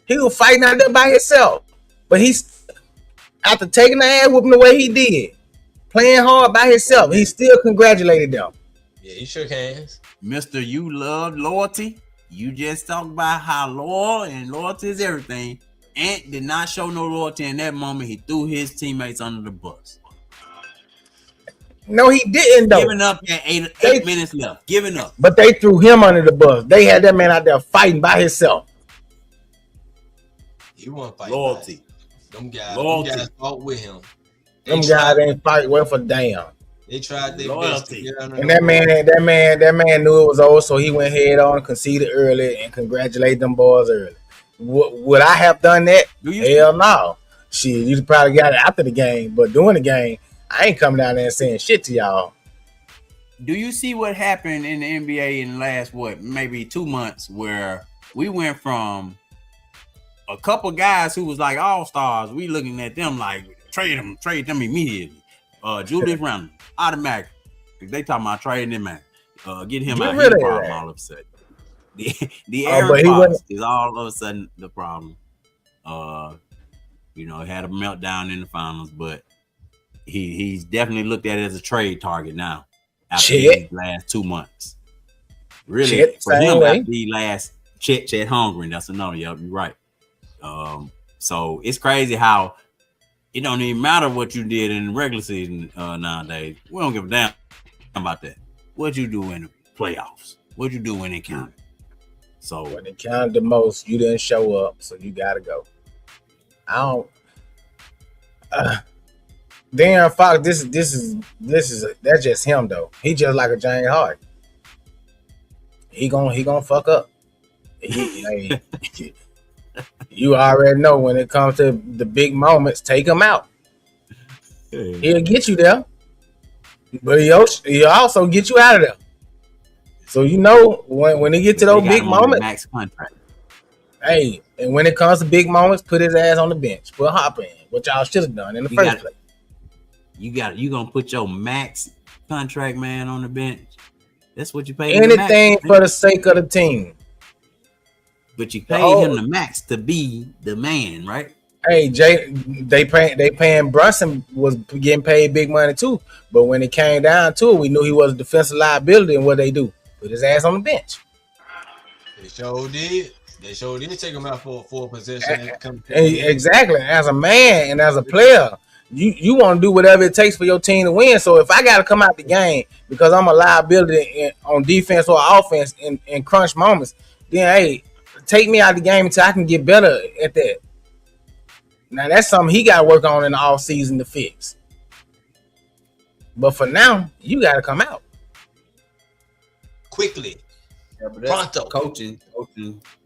He was fighting out there by himself. But he's, after taking the ass whooping the way he did, playing hard by himself, he still congratulated them. Yeah, he shook hands. Mr. You love loyalty. You just talked about how loyal and loyalty is everything. Ant did not show no loyalty in that moment. He threw his teammates under the bus. No, he didn't though. Giving up at 8 minutes left. Giving up. But they threw him under the bus. They had that man out there fighting by himself. He wasn't fighting. Loyalty. Them guys fought with him. Them guys ain't fight worth a damn. They tried their best to get under. And that man knew it was over, so he went head on, conceded early, and congratulated them boys early. Would I have done that? Hell no. Shit, you probably got it after the game, but during the game, I ain't coming down there and saying shit to y'all. Do you see what happened in the NBA in the last, maybe 2 months, where we went from a couple guys who was like all-stars, we looking at them like, trade them immediately. Julius Randle, automatic. They talking about trading him, man. Get him out of the problem all of a sudden. The Aaron Fox is all of a sudden the problem. Had a meltdown in the finals, but he's definitely looked at it as a trade target now after these last 2 months. Really, for him, after the last Chet Holmgren, that's another. Yep, you're right. So it's crazy how it don't even matter what you did in the regular season nowadays. We don't give a damn about that. What you do in the playoffs? What you do when it counted? So when it counted the most, you didn't show up, so you gotta go. I don't. Darren Fox, that's just him though. He just like a James Harden. He gonna fuck up. Hey, you already know when it comes to the big moments, take him out. He'll get you there, but he'll also get you out of there. So you know when he get to those big moments, max contract. Hey, and when it comes to big moments, put his ass on the bench, put Hopper in, what y'all should have done in the first place. You gonna put your max contract man on the bench? That's what you pay anything for the sake of the team. But you pay him the max to be the man, right? Hey, they paying Brunson was getting paid big money too. But when it came down to it, we knew he was a defensive liability, and what they do? Put his ass on the bench. They sure did. They sure did take him out for a possession. Exactly. As a man and as a player, you want to do whatever it takes for your team to win. So if I got to come out the game because I'm a liability on defense or offense in crunch moments, then hey, take me out the game until I can get better at that. Now that's something he got to work on in the off season to fix. But for now, you got to come out quickly. Yeah, but that's pronto. Coaching.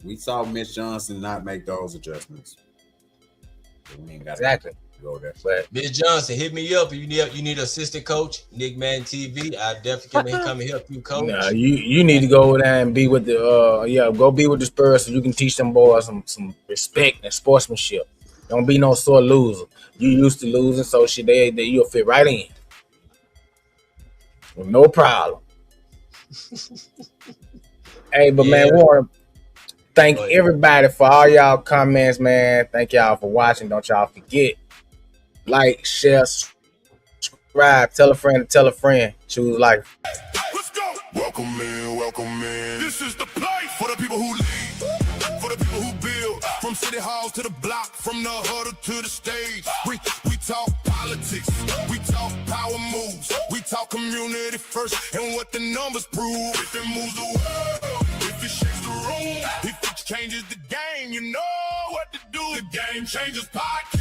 We saw Mitch Johnson not make those adjustments. So we ain't got exactly. Go there. But Mitch Johnson, hit me up. If you need assistant coach, Nick Madden TV. I definitely can come and help you, coach. Nah, you need to go over there and be with the go be with the Spurs so you can teach them boys some respect and sportsmanship. Don't be no sore loser. You used to losing, so shit they you'll fit right in. Well, no problem. Hey, but man, we want to thank everybody for all y'all comments, man. Thank y'all for watching. Don't y'all forget. Like, share, subscribe, tell a friend to tell a friend. Choose life. Let's go. Welcome in. This is the place for the people who lead, for the people who build. From city halls to the block, from the huddle to the stage. We talk politics, we talk power moves, we talk community first, and what the numbers prove. If it moves the world, if it shakes the room, if it changes the game, you know what to do. The Game Changers Podcast.